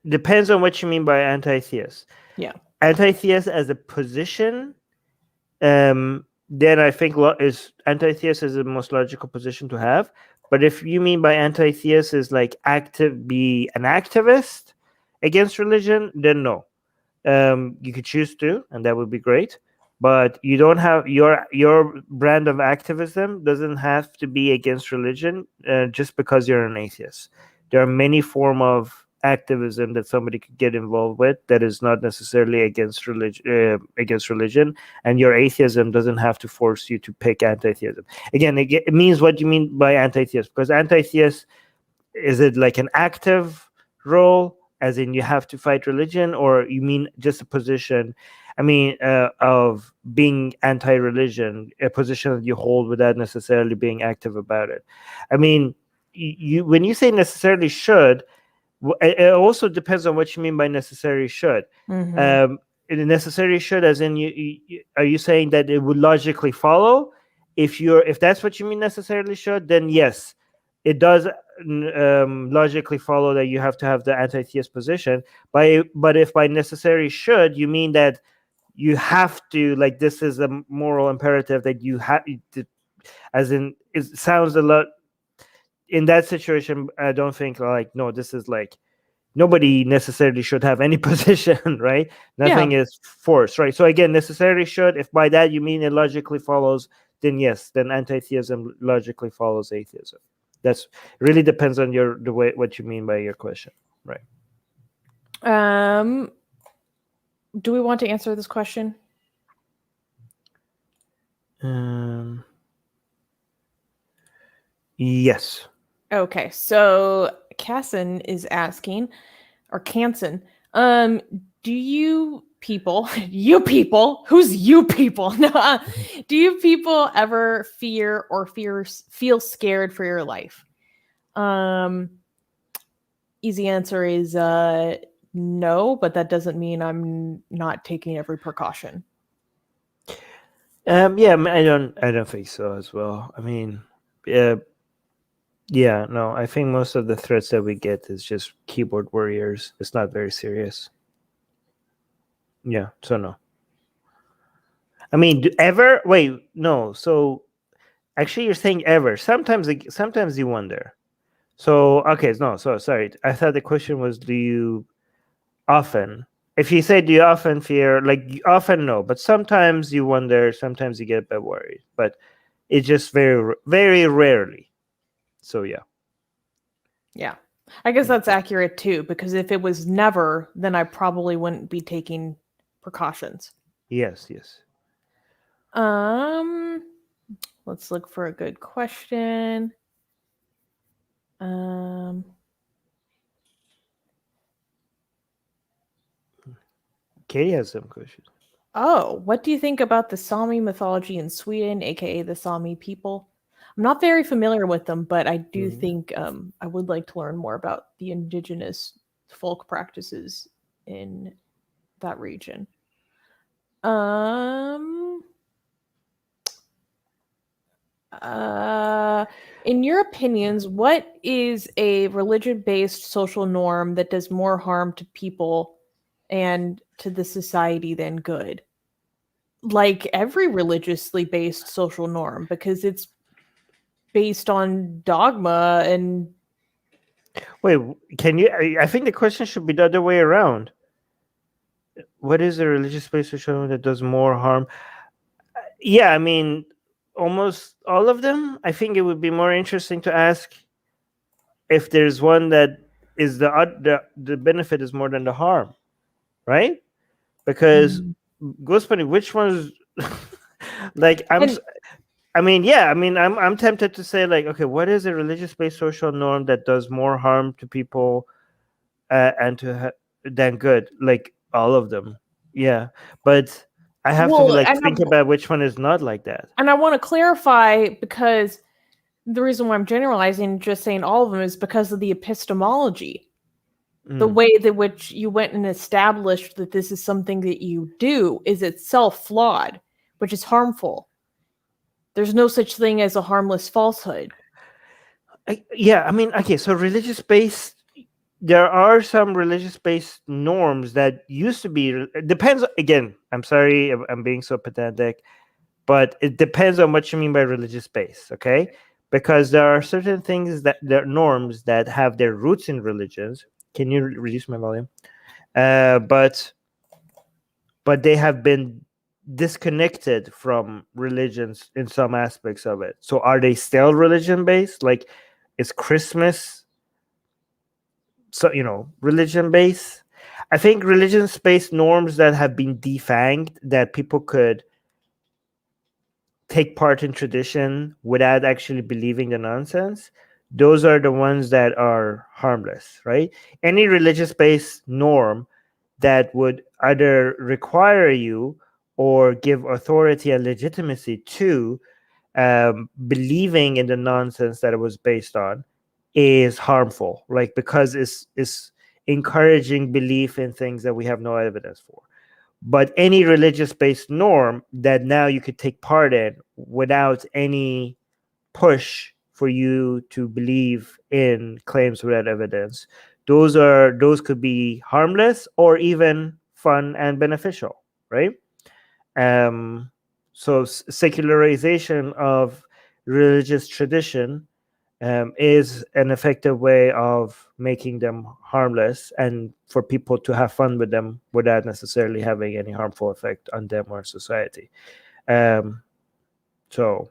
Depends on what you mean by anti-theist. Yeah. Anti-theist as a position, then I think anti-theist is the most logical position to have. But if you mean by anti-theist is like be an activist against religion, then no. You could choose to, and that would be great. But you don't have your brand of activism doesn't have to be against religion just because you're an atheist. There are many forms of activism that somebody could get involved with that is not necessarily against religion, and your atheism doesn't have to force you to pick anti-theism. Again, it means what you mean by anti-theist, because anti-theist, is it like an active role, as in you have to fight religion, or you mean just a position, of being anti-religion, a position that you hold without necessarily being active about it? When you say necessarily should, it also depends on what you mean by necessary should. Necessary should, as in are you saying that it would logically follow? If that's what you mean necessarily should, then yes, it does logically follow that you have to have the anti-theist position. But if by necessary should you mean that you have to, like, this is a moral imperative that you have to, as in it sounds a lot. In that situation, I don't think no, this is like nobody necessarily should have any position, right? Nothing is forced, right? So again, necessarily should, if by that you mean it logically follows, then yes, then anti-theism logically follows atheism. That's really depends on the way what you mean by your question, right? Do we want to answer this question? Yes. Okay, so Casson is asking, or Canson, do you people, who's you people? No, do you people ever fear or feel scared for your life? Easy answer is no, but that doesn't mean I'm not taking every precaution. I don't think so as well. No, I think most of the threats that we get is just keyboard warriors. It's not very serious. Yeah, so no. Ever? Wait, no. So actually, you're saying ever. Sometimes you wonder. So okay, no. So sorry. I thought the question was, do you often? If you say, do you often fear? Like often, no. But sometimes you wonder. Sometimes you get a bit worried. But it's just very, very rarely. So yeah. Yeah, I guess that's accurate too, because if it was never, then I probably wouldn't be taking precautions. Yes. Let's look for a good question. Katie has some questions. Oh, what do you think about the Sami mythology in Sweden, aka the Sami people? I'm not very familiar with them, but I do think I would like to learn more about the indigenous folk practices in that region. In your opinions, what is a religion-based social norm that does more harm to people and to the society than good? Like every religiously based social norm, because it's based on dogma and... Wait, I think the question should be the other way around. What is a religious-based social norm that does more harm? Yeah, almost all of them. I think it would be more interesting to ask if there's one that is the benefit is more than the harm, right? Because Gospel, which ones? Like I mean, yeah, I mean, I'm tempted to say like, okay, what is a religious-based social norm that does more harm to people than good? Like all of them, yeah. But I have to Well, like think about which one is not like that. and I want to clarify, because the reason why I'm generalizing, just saying all of them, is because of the epistemology. The way that which you went and established that this is something that you do is itself flawed, which is harmful. There's no such thing as a harmless falsehood. Yeah, I mean, okay, so religious-based, there are some religious-based norms that used to be. It depends. Again, I'm sorry, I'm being so pedantic, but it depends on what you mean by religious-based. Okay, because there are certain things that there are norms that have their roots in religions. Can you reduce my volume? But they have been disconnected from religions in some aspects of it. So are they still religion-based? Like, is Christmas, so religion-based? I think religion-based norms that have been defanged, that people could take part in tradition without actually believing the nonsense, those are the ones that are harmless, right? Any religious-based norm that would either require you or give authority and legitimacy to believing in the nonsense that it was based on is harmful, like, because it's encouraging belief in things that we have no evidence for. But any religious-based norm that now you could take part in without any push for you to believe in claims without evidence, those could be harmless or even fun and beneficial, right? So secularization of religious tradition is an effective way of making them harmless and for people to have fun with them without necessarily having any harmful effect on them or society. So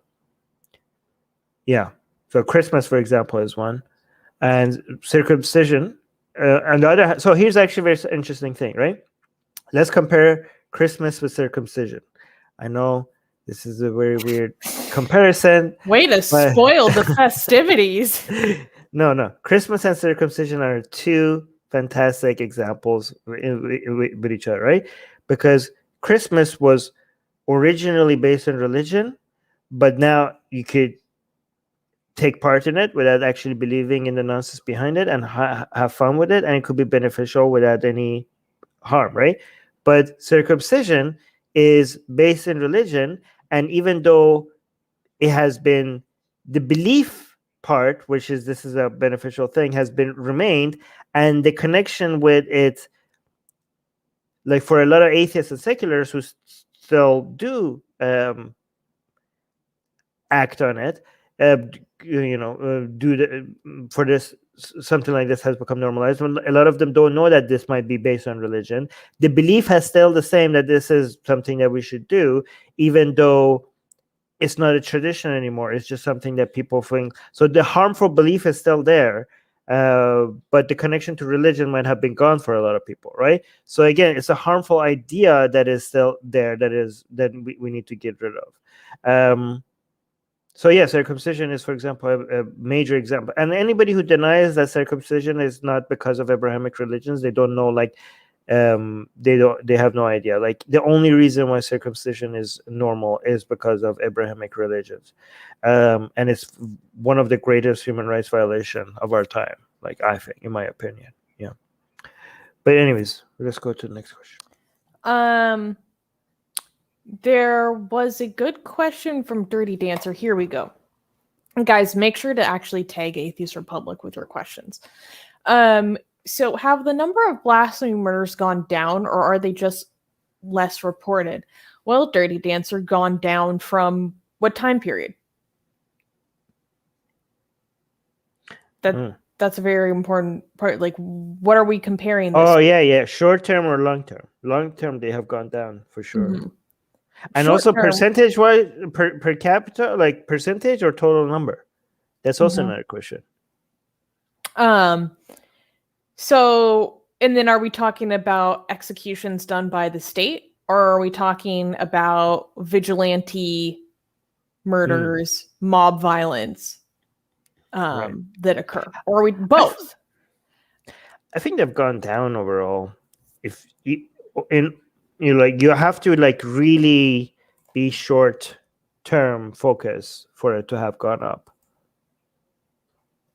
yeah, so Christmas, for example, is one, and circumcision. On the other hand, so here's actually a very interesting thing, right? Let's compare Christmas with circumcision. I know this is a very weird comparison. Way to spoil the festivities. No. Christmas and circumcision are two fantastic examples with each other, right? Because Christmas was originally based on religion, but now you could take part in it without actually believing in the nonsense behind it and have fun with it, and it could be beneficial without any harm, right? But circumcision is based in religion, and even though it has been the belief part, which is this is a beneficial thing, has been remained, and the connection with it, like for a lot of atheists and seculars who still do act on it, do for this, something like this has become normalized. A lot of them don't know that this might be based on religion. The belief has still the same, that this is something that we should do, even though it's not a tradition anymore. It's just something that people think. So the harmful belief is still there, but the connection to religion might have been gone for a lot of people, right? So again, it's a harmful idea that is still there, that we need to get rid of. So yeah, circumcision is, for example, a major example. And anybody who denies that circumcision is not because of Abrahamic religions, they don't know, like, they have no idea. Like, the only reason why circumcision is normal is because of Abrahamic religions, and it's one of the greatest human rights violation of our time, like, I think, in my opinion. Yeah. But anyways, let's go to the next question. There was a good question from Dirty Dancer. Here we go. And guys, make sure to actually tag Atheist Republic with your questions. So have the number of blasphemy murders gone down, or are they just less reported? Well, Dirty Dancer, gone down from what time period? That's a very important part. Like, what are we comparing this to? Yeah. Short term or long term? Long term, they have gone down for sure. Mm-hmm. And short also percentage-wise, per capita, like percentage or total number? That's also another question. So, and then are we talking about executions done by the state, or are we talking about vigilante murders, mob violence Right. that occur, or we both. I think they've gone down overall. If you, you have to like really be short term focus for it to have gone up.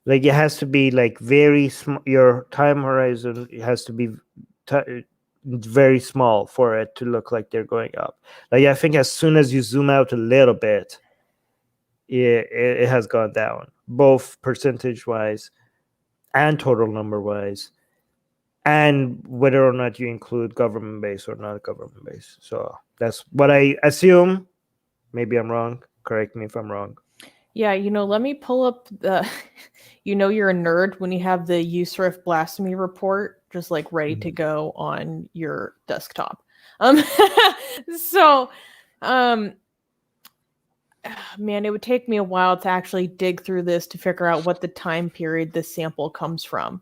Like it has to be like very your time horizon has to be very small for it to look like they're going up. Like I think as soon as you zoom out a little bit, it has gone down, both percentage wise and total number wise, and whether or not you include government base or not government base. So that's what I assume. Maybe I'm wrong. Correct me if I'm wrong. Yeah, let me pull up the. You're a nerd when you have the USRIF Blasphemy report just like ready to go on your desktop. So, man, it would take me a while to actually dig through this to figure out what the time period this sample comes from.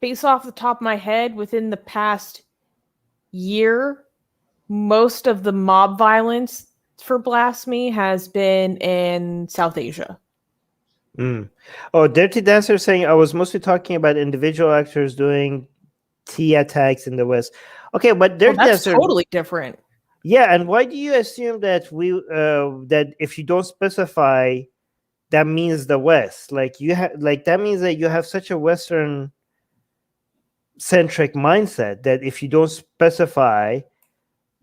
Based off the top of my head, within the past year, most of the mob violence for blasphemy has been in South Asia. Oh, Dirty Dancer saying I was mostly talking about individual actors doing T attacks in the West. Okay, but Dirty that's Dancer totally different. Yeah, and why do you assume that that if you don't specify, that means the West? Like that means that you have such a Western centric mindset that if you don't specify,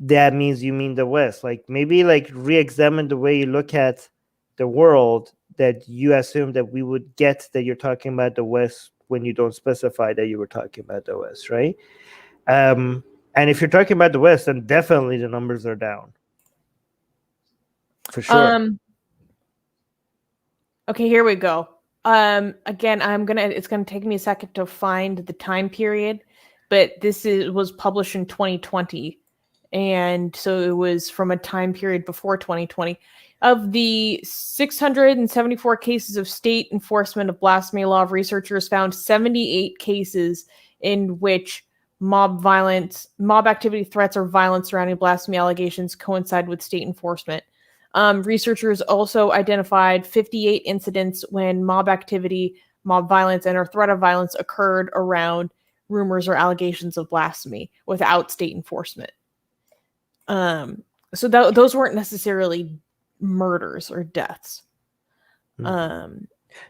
that means you mean the West. Like maybe like re-examine the way you look at the world, that you assume that we would get that you're talking about the West when you don't specify that you were talking about the West, right? And if you're talking about the West, then definitely the numbers are down. For sure. Okay, here we go. Again, it's gonna take me a second to find the time period, but was published in 2020. And so it was from a time period before 2020. Of the 674 cases of state enforcement of blasphemy law, researchers found 78 cases in which mob activity, threats, or violence surrounding blasphemy allegations coincide with state enforcement. Researchers also identified 58 incidents when mob activity, mob violence, and or threat of violence occurred around rumors or allegations of blasphemy without state enforcement. So those weren't necessarily murders or deaths. No,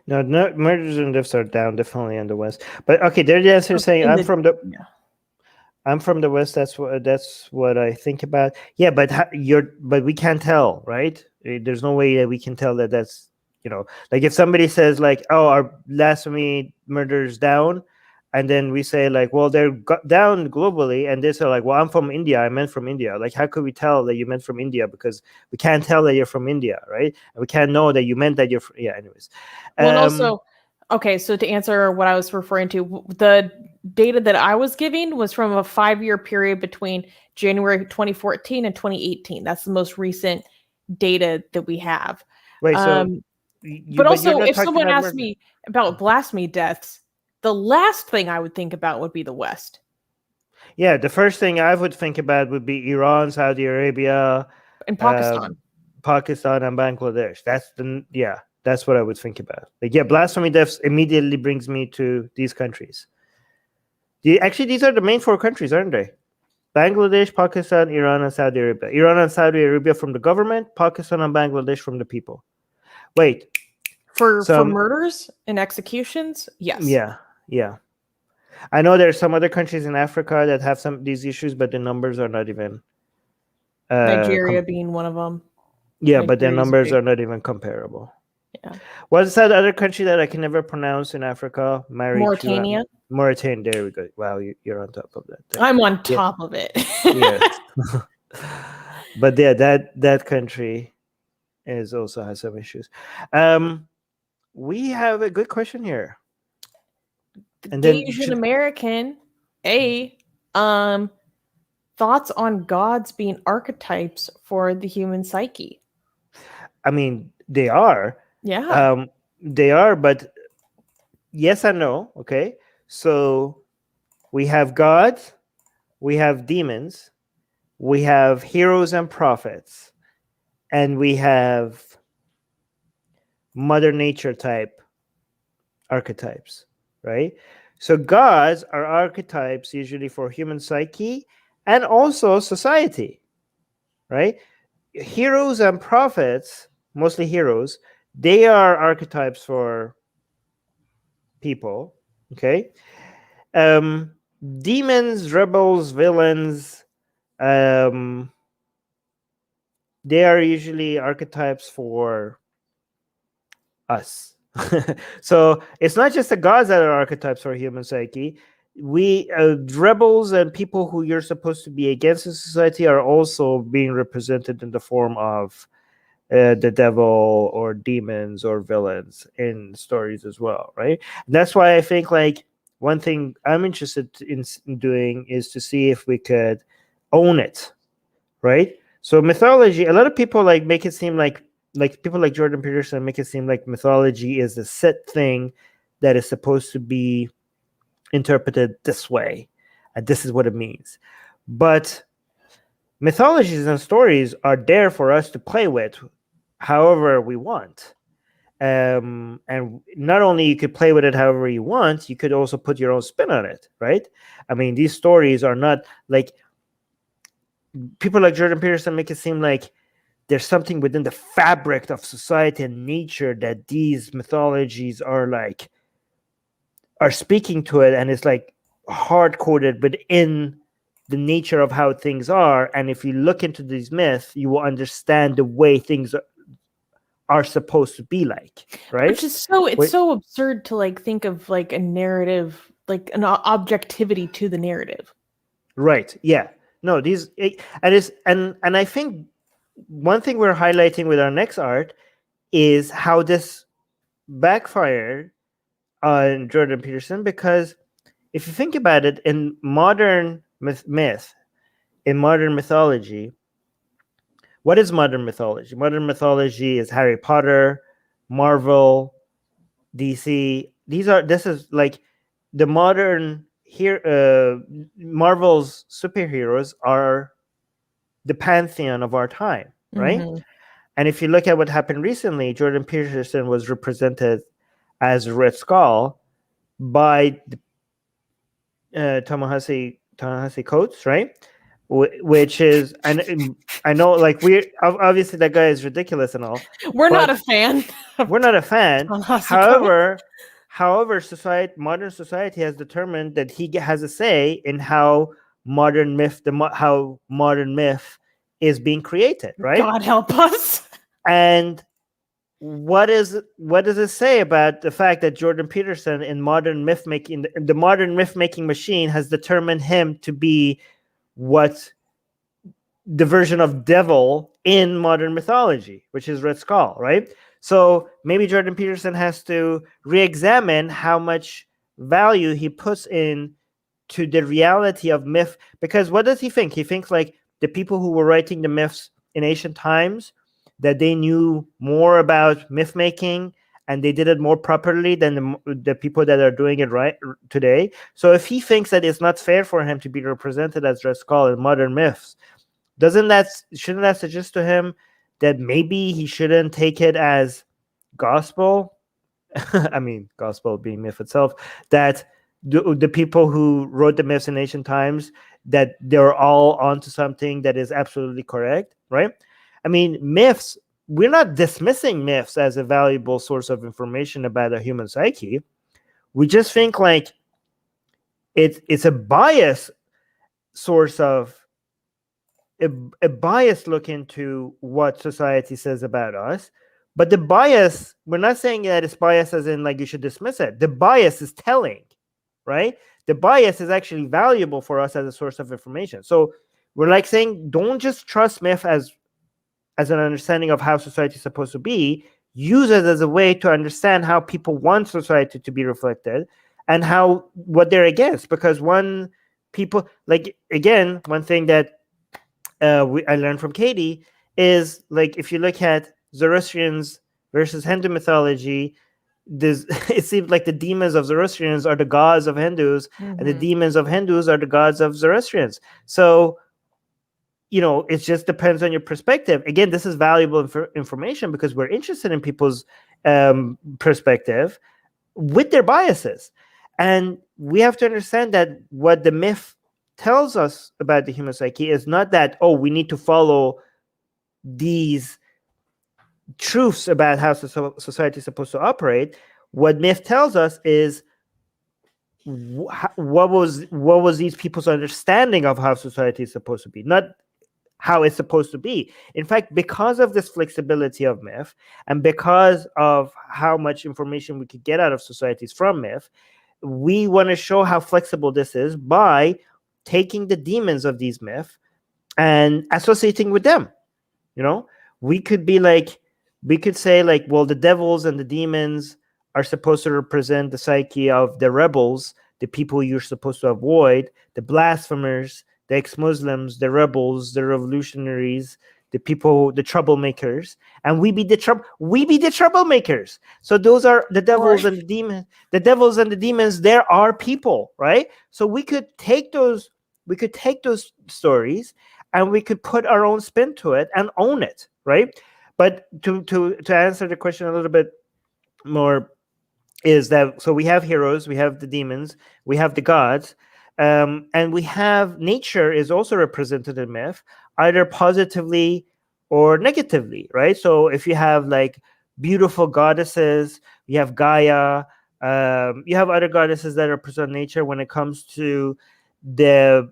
murders and deaths are down definitely in the West. But okay, they're just saying I'm from the West. That's what I think about. Yeah, but but we can't tell, right? There's no way that we can tell that that's like if somebody says like, oh, our blasphemy murders down. And then we say like, well, they're down globally, and they say like, well, I'm from India. I meant from India. Like, how could we tell that you meant from India? Because we can't tell that you're from India, right? And we can't know that you meant that you're. Yeah. Anyways. Well, also, okay. So to answer what I was referring to, the data that I was giving was from a 5-year period between January 2014 and 2018. That's the most recent data that we have. Wait. So. But also, if someone asked me about blasphemy deaths, the last thing I would think about would be the West. Yeah, the first thing I would think about would be Iran, Saudi Arabia, and Pakistan, and Bangladesh. That's what I would think about. Like, yeah, blasphemy deaths immediately brings me to these countries. Actually, these are the main 4 countries, aren't they? Bangladesh, Pakistan, Iran, and Saudi Arabia. Iran and Saudi Arabia from the government, Pakistan and Bangladesh from the people. Wait. For murders and executions, yes. Yeah. I know there's some other countries in Africa that have some of these issues, but the numbers are not even. Nigeria being one of them. Yeah, but their numbers are not even comparable. Yeah. What's that other country that I can never pronounce in Africa? Mauritania. Mauritania. There we go. Wow, you're on top of that. I'm on top of it. Yes. But yeah, that country also has some issues. We have a good question here. And then Asian American, thoughts on gods being archetypes for the human psyche? I mean, they are. Yeah. They are, but yes and no. Okay. So we have God, we have demons, we have heroes and prophets, and we have Mother Nature type archetypes, right? So gods are archetypes usually for human psyche and also society, right? Heroes and prophets, mostly heroes, they are archetypes for people, okay? Demons, rebels, villains, um, they are usually archetypes for us. So it's not just the gods that are archetypes for human psyche. We rebels and people who you're supposed to be against in society are also being represented in the form of the devil or demons or villains in stories as well, right? And that's why I think like one thing I'm interested in doing is to see if we could own it, right? So mythology, a lot of people like make it seem like people like Jordan Peterson make it seem like mythology is a set thing that is supposed to be interpreted this way, and this is what it means. But mythologies and stories are there for us to play with however we want. And not only you could play with it however you want, you could also put your own spin on it, right? I mean, these stories are not like people like Jordan Peterson make it seem like there's something within the fabric of society and nature that these mythologies are speaking to it, and it's like hard coded within the nature of how things are. And if you look into these myths, you will understand the way things are supposed to be like, right? Which is so absurd to like think of like a narrative, like an objectivity to the narrative. Right. Yeah. No, and I think one thing we're highlighting with our next art is how this backfired on Jordan Peterson, because if you think about it, in modern in modern mythology, what is modern mythology? Modern mythology is Harry Potter, Marvel, DC. This is like the modern here. Marvel's superheroes are the pantheon of our time, right? Mm-hmm. And if you look at what happened recently, Jordan Peterson was represented as Red Skull by Ta-Nehisi Coates, right? Which is, and I know, like, we obviously that guy is ridiculous and all. We're not a fan. We're not a fan. However, modern society has determined that he has a say in how modern myth is being created, right? God help us. And what does it say about the fact that Jordan Peterson in modern myth making, the modern myth making machine, has determined him to be what the version of devil in modern mythology, which is Red Skull, right? So maybe Jordan Peterson has to re-examine how much value he puts in to the reality of myth, because what does he think? He thinks like the people who were writing the myths in ancient times, that they knew more about myth making and they did it more properly than the people that are doing it right today. So if he thinks that it's not fair for him to be represented as Red Skull in modern myths, shouldn't that suggest to him that maybe he shouldn't take it as gospel? I mean, gospel being myth itself, that the people who wrote the myths in ancient times, that they're all onto something that is absolutely correct, right? I mean, myths, we're not dismissing myths as a valuable source of information about a human psyche. We just think like it's a bias source of a biased look into what society says about us. But the bias, we're not saying that it's bias as in like you should dismiss it. The bias is telling, right? The bias is actually valuable for us as a source of information. So we're like saying, don't just trust myth as an understanding of how society is supposed to be. Use it as a way to understand how people want society to be reflected and what they're against. Because one thing that I learned from Katie is like, if you look at Zoroastrians versus Hindu mythology, this it seems like the demons of Zoroastrians are the gods of Hindus, and the Mhm. demons of Hindus are the gods of Zoroastrians. So, it just depends on your perspective. Again, this is valuable information because we're interested in people's perspective with their biases. And we have to understand that what the myth tells us about the human psyche is not that, oh, we need to follow these truths about how society is supposed to operate. What myth tells us is what was these people's understanding of how society is supposed to be, not how it's supposed to be. In fact, because of this flexibility of myth, and because of how much information we could get out of societies from myth, we want to show how flexible this is by taking the demons of these myths and associating with them. We could say like, well, the devils and the demons are supposed to represent the psyche of the rebels, the people you're supposed to avoid, the blasphemers, the ex-Muslims, the rebels, the revolutionaries, the people, the troublemakers, and we be the troublemakers. So those are the devils and the demons. The devils and the demons, there are people, right? So we could take those stories and we could put our own spin to it and own it, right? But to answer the question a little bit more, is that so we have heroes, we have the demons, we have the gods, and we have nature is also represented in myth, either positively or negatively, right? So if you have like beautiful goddesses, you have Gaia, you have other goddesses that represent nature when it comes to the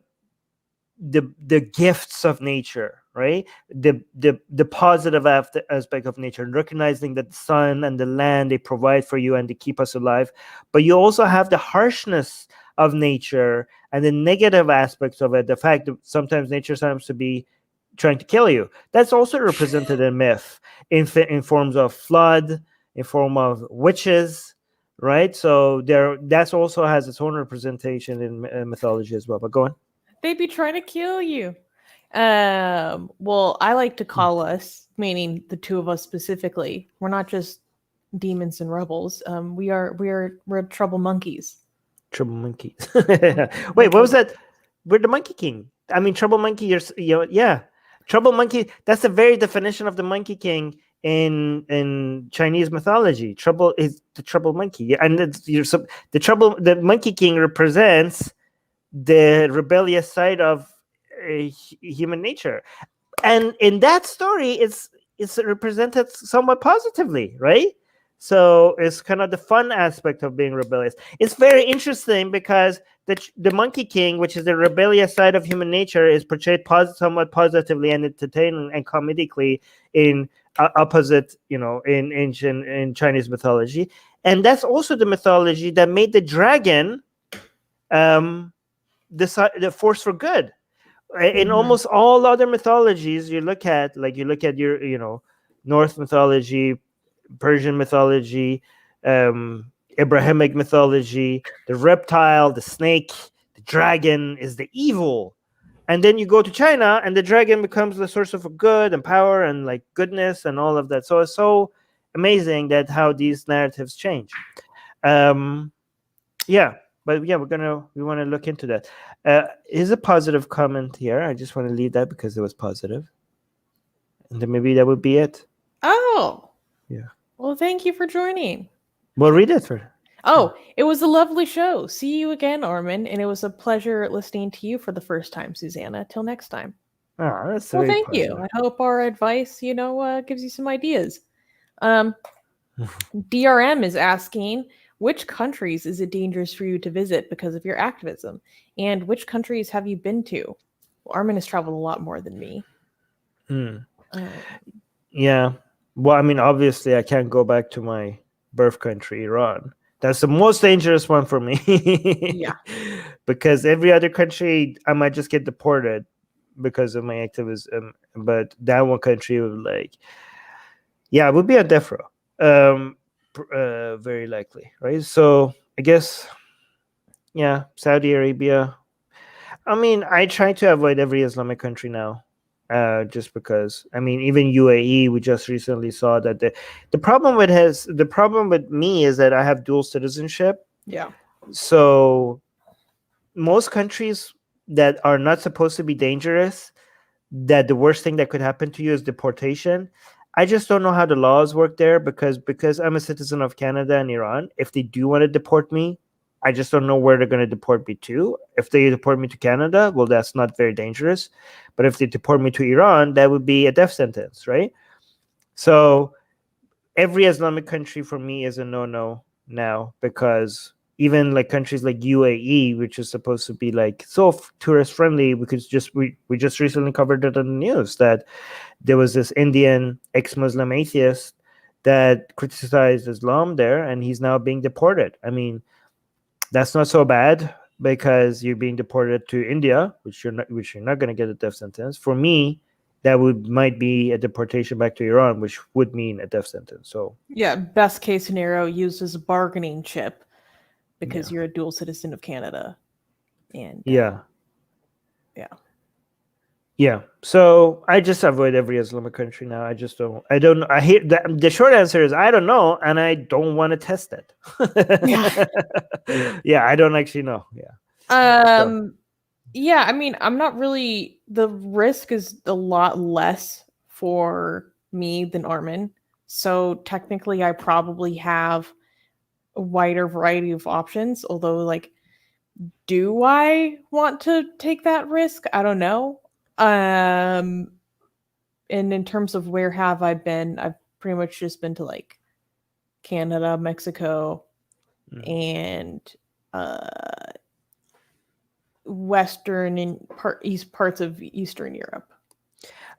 gifts of nature, right? The positive aspect of nature, recognizing that the sun and the land, they provide for you and they keep us alive. But you also have the harshness of nature and the negative aspects of it, the fact that sometimes nature seems to be trying to kill you. That's also represented in myth, in forms of flood, in form of witches, right? So that's also has its own representation in mythology as well. But go on. They'd be trying to kill you. Well, I like to call us, meaning the two of us specifically, we're not just demons and rebels. We're trouble monkeys. Trouble monkeys. Wait, what was that? We're the Monkey King. I mean, Trouble Monkey. Yeah, Trouble Monkey. That's the very definition of the Monkey King in Chinese mythology. Trouble is the Trouble Monkey, and the Monkey King represents the rebellious side of human nature, and in that story, it's represented somewhat positively, right? So it's kind of the fun aspect of being rebellious. It's very interesting because the Monkey King, which is the rebellious side of human nature, is portrayed somewhat positively and entertaining and comedically in opposite, in Chinese mythology, and that's also the mythology that made the dragon the force for good. In almost all other mythologies, you look at your Norse mythology, Persian mythology, Abrahamic mythology, the reptile, the snake, the dragon is the evil. And then you go to China and the dragon becomes the source of good and power and like goodness and all of that. So it's so amazing that how these narratives change. Yeah. But yeah, we want to look into that. Is a positive comment here. I just want to leave that because it was positive. And then maybe that would be it. Oh. Yeah. Well, thank you for joining. Well, read it for. Oh, it was a lovely show. See you again, Armin, and it was a pleasure listening to you for the first time, Susanna. Till next time. Oh, that's well, very thank positive. you. I hope our advice, gives you some ideas. DRM is asking, which countries is it dangerous for you to visit because of your activism? And which countries have you been to? Well, Armin has traveled a lot more than me. Yeah. Well, I mean, obviously, I can't go back to my birth country, Iran. That's the most dangerous one for me. Yeah. Because every other country, I might just get deported because of my activism. But that one country would it would be a death row. Very likely, right? So I guess, Saudi Arabia. I mean, I try to avoid every Islamic country now. just because I mean, even UAE, we just recently saw that the problem with me is that I have dual citizenship. Yeah. So most countries that are not supposed to be dangerous, that the worst thing that could happen to you is deportation. I just don't know how the laws work there because I'm a citizen of Canada and Iran. If they do want to deport me, I just don't know where they're going to deport me to. If they deport me to Canada, well, that's not very dangerous. But if they deport me to Iran, that would be a death sentence, right? So every Islamic country for me is a no-no now, because even like countries like UAE, which is supposed to be like so tourist friendly, we just recently covered it on the news that there was this Indian ex-Muslim atheist that criticized Islam there, and he's now being deported. I mean, that's not so bad because you're being deported to India, which you're not going to get a death sentence. For me, that might be a deportation back to Iran, which would mean a death sentence. So yeah, best case scenario, used as a bargaining chip because you're a dual citizen of Canada, and yeah. yeah. So I just avoid every Islamic country now. I just don't. I don't. I hear the short answer is I don't know, and I don't want to test it. Yeah, I don't actually know. Yeah. Yeah, I mean, I'm not really, the risk is a lot less for me than Armin. So technically I probably have a wider variety of options, although like, do I want to take that risk? I don't know. And in terms of where have I been, I've pretty much just been to like Canada, Mexico, and Western and parts of Eastern Europe.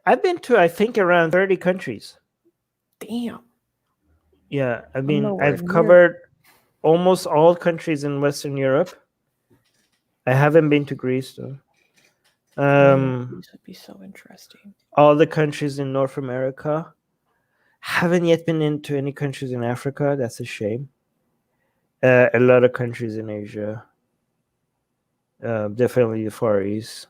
I've been to, I think, around 30 countries. Damn. Yeah, I I'm mean, nowhere I've near. covered almost all countries in Western Europe. I haven't been to Greece though. These would be so interesting. All the countries in North America. Haven't yet been into any countries in Africa. That's a shame. A lot of countries in Asia. Definitely the Far East.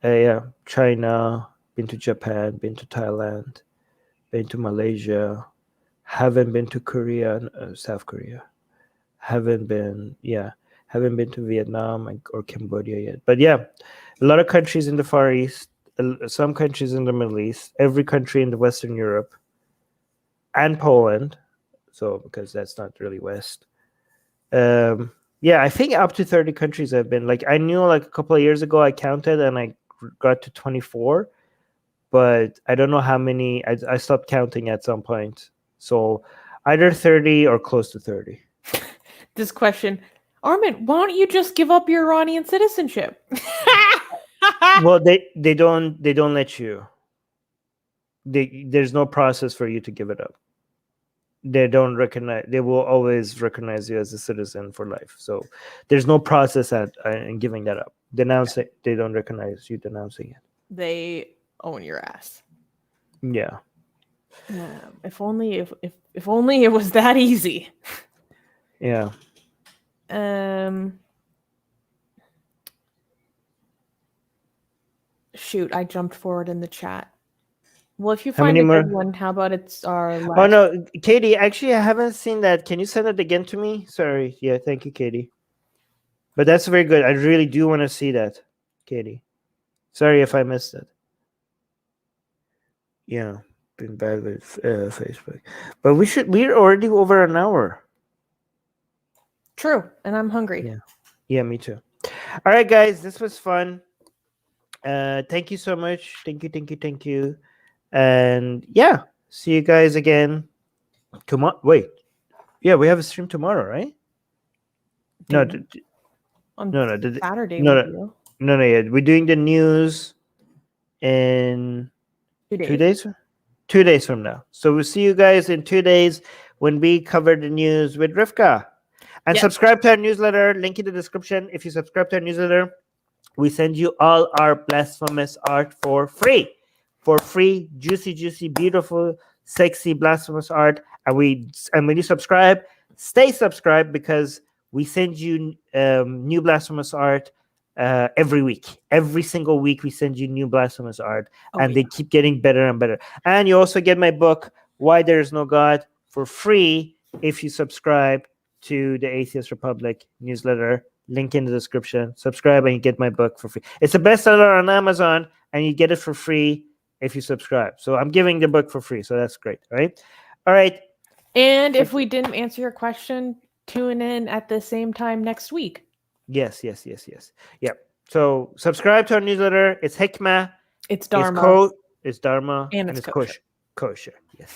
Yeah, China. Been to Japan. Been to Thailand. Been to Malaysia. Haven't been to Korea, South Korea. Haven't been to Vietnam or Cambodia yet. But yeah, a lot of countries in the Far East, some countries in the Middle East, every country in the Western Europe, and Poland. So because that's not really West. Yeah, I think up to 30 countries I've been. Like I knew like a couple of years ago I counted and I got to 24, but I don't know how many. I stopped counting at some point. So either 30 or close to 30. This question, Armin, why don't you just give up your Iranian citizenship? Well, they don't let you. There's no process for you to give it up. They don't recognize. They will always recognize you as a citizen for life. So there's no process in giving that up. Denouncing, they don't recognize you denouncing it. They own your ass. Yeah. If only it was that easy. Yeah. Shoot, I jumped forward in the chat. Well, if you find a good one, how about it's our last? Oh no, Katie, actually I haven't seen that. Can you send it again to me? Sorry. Yeah, thank you, Katie. But that's very good. I really do want to see that, Katie. Sorry if I missed it. Yeah, been bad with Facebook. But we're already over an hour. True, and I'm hungry. Yeah, me too. All right, guys, this was fun. Thank you so much. Thank you. And yeah, see you guys again tomorrow. Wait, yeah, we have a stream tomorrow, right? No, Saturday. No. Yeah, we're doing the news in 2 days. 2 days from now. So we'll see you guys in 2 days when we cover the news with Rivka. And subscribe to our newsletter. Link in the description. If you subscribe to our newsletter, we send you all our blasphemous art for free. For free, juicy, beautiful, sexy, blasphemous art. And when you subscribe, stay subscribed because we send you new blasphemous art every week. Every single week, we send you new blasphemous art, Oh, and yeah. they keep getting better and better. And you also get my book, Why There Is No God, for free if you subscribe to the Atheist Republic newsletter. Link in the description. Subscribe and you get my book for free. It's a bestseller on Amazon, and you get it for free if you subscribe. So I'm giving the book for free, so that's great, right? All right. And if we didn't answer your question, tune in at the same time next week. Yes. Yep. So subscribe to our newsletter. It's Hikmah. It's Dharma. It's Dharma. And it's kosher. Kosher. Yes.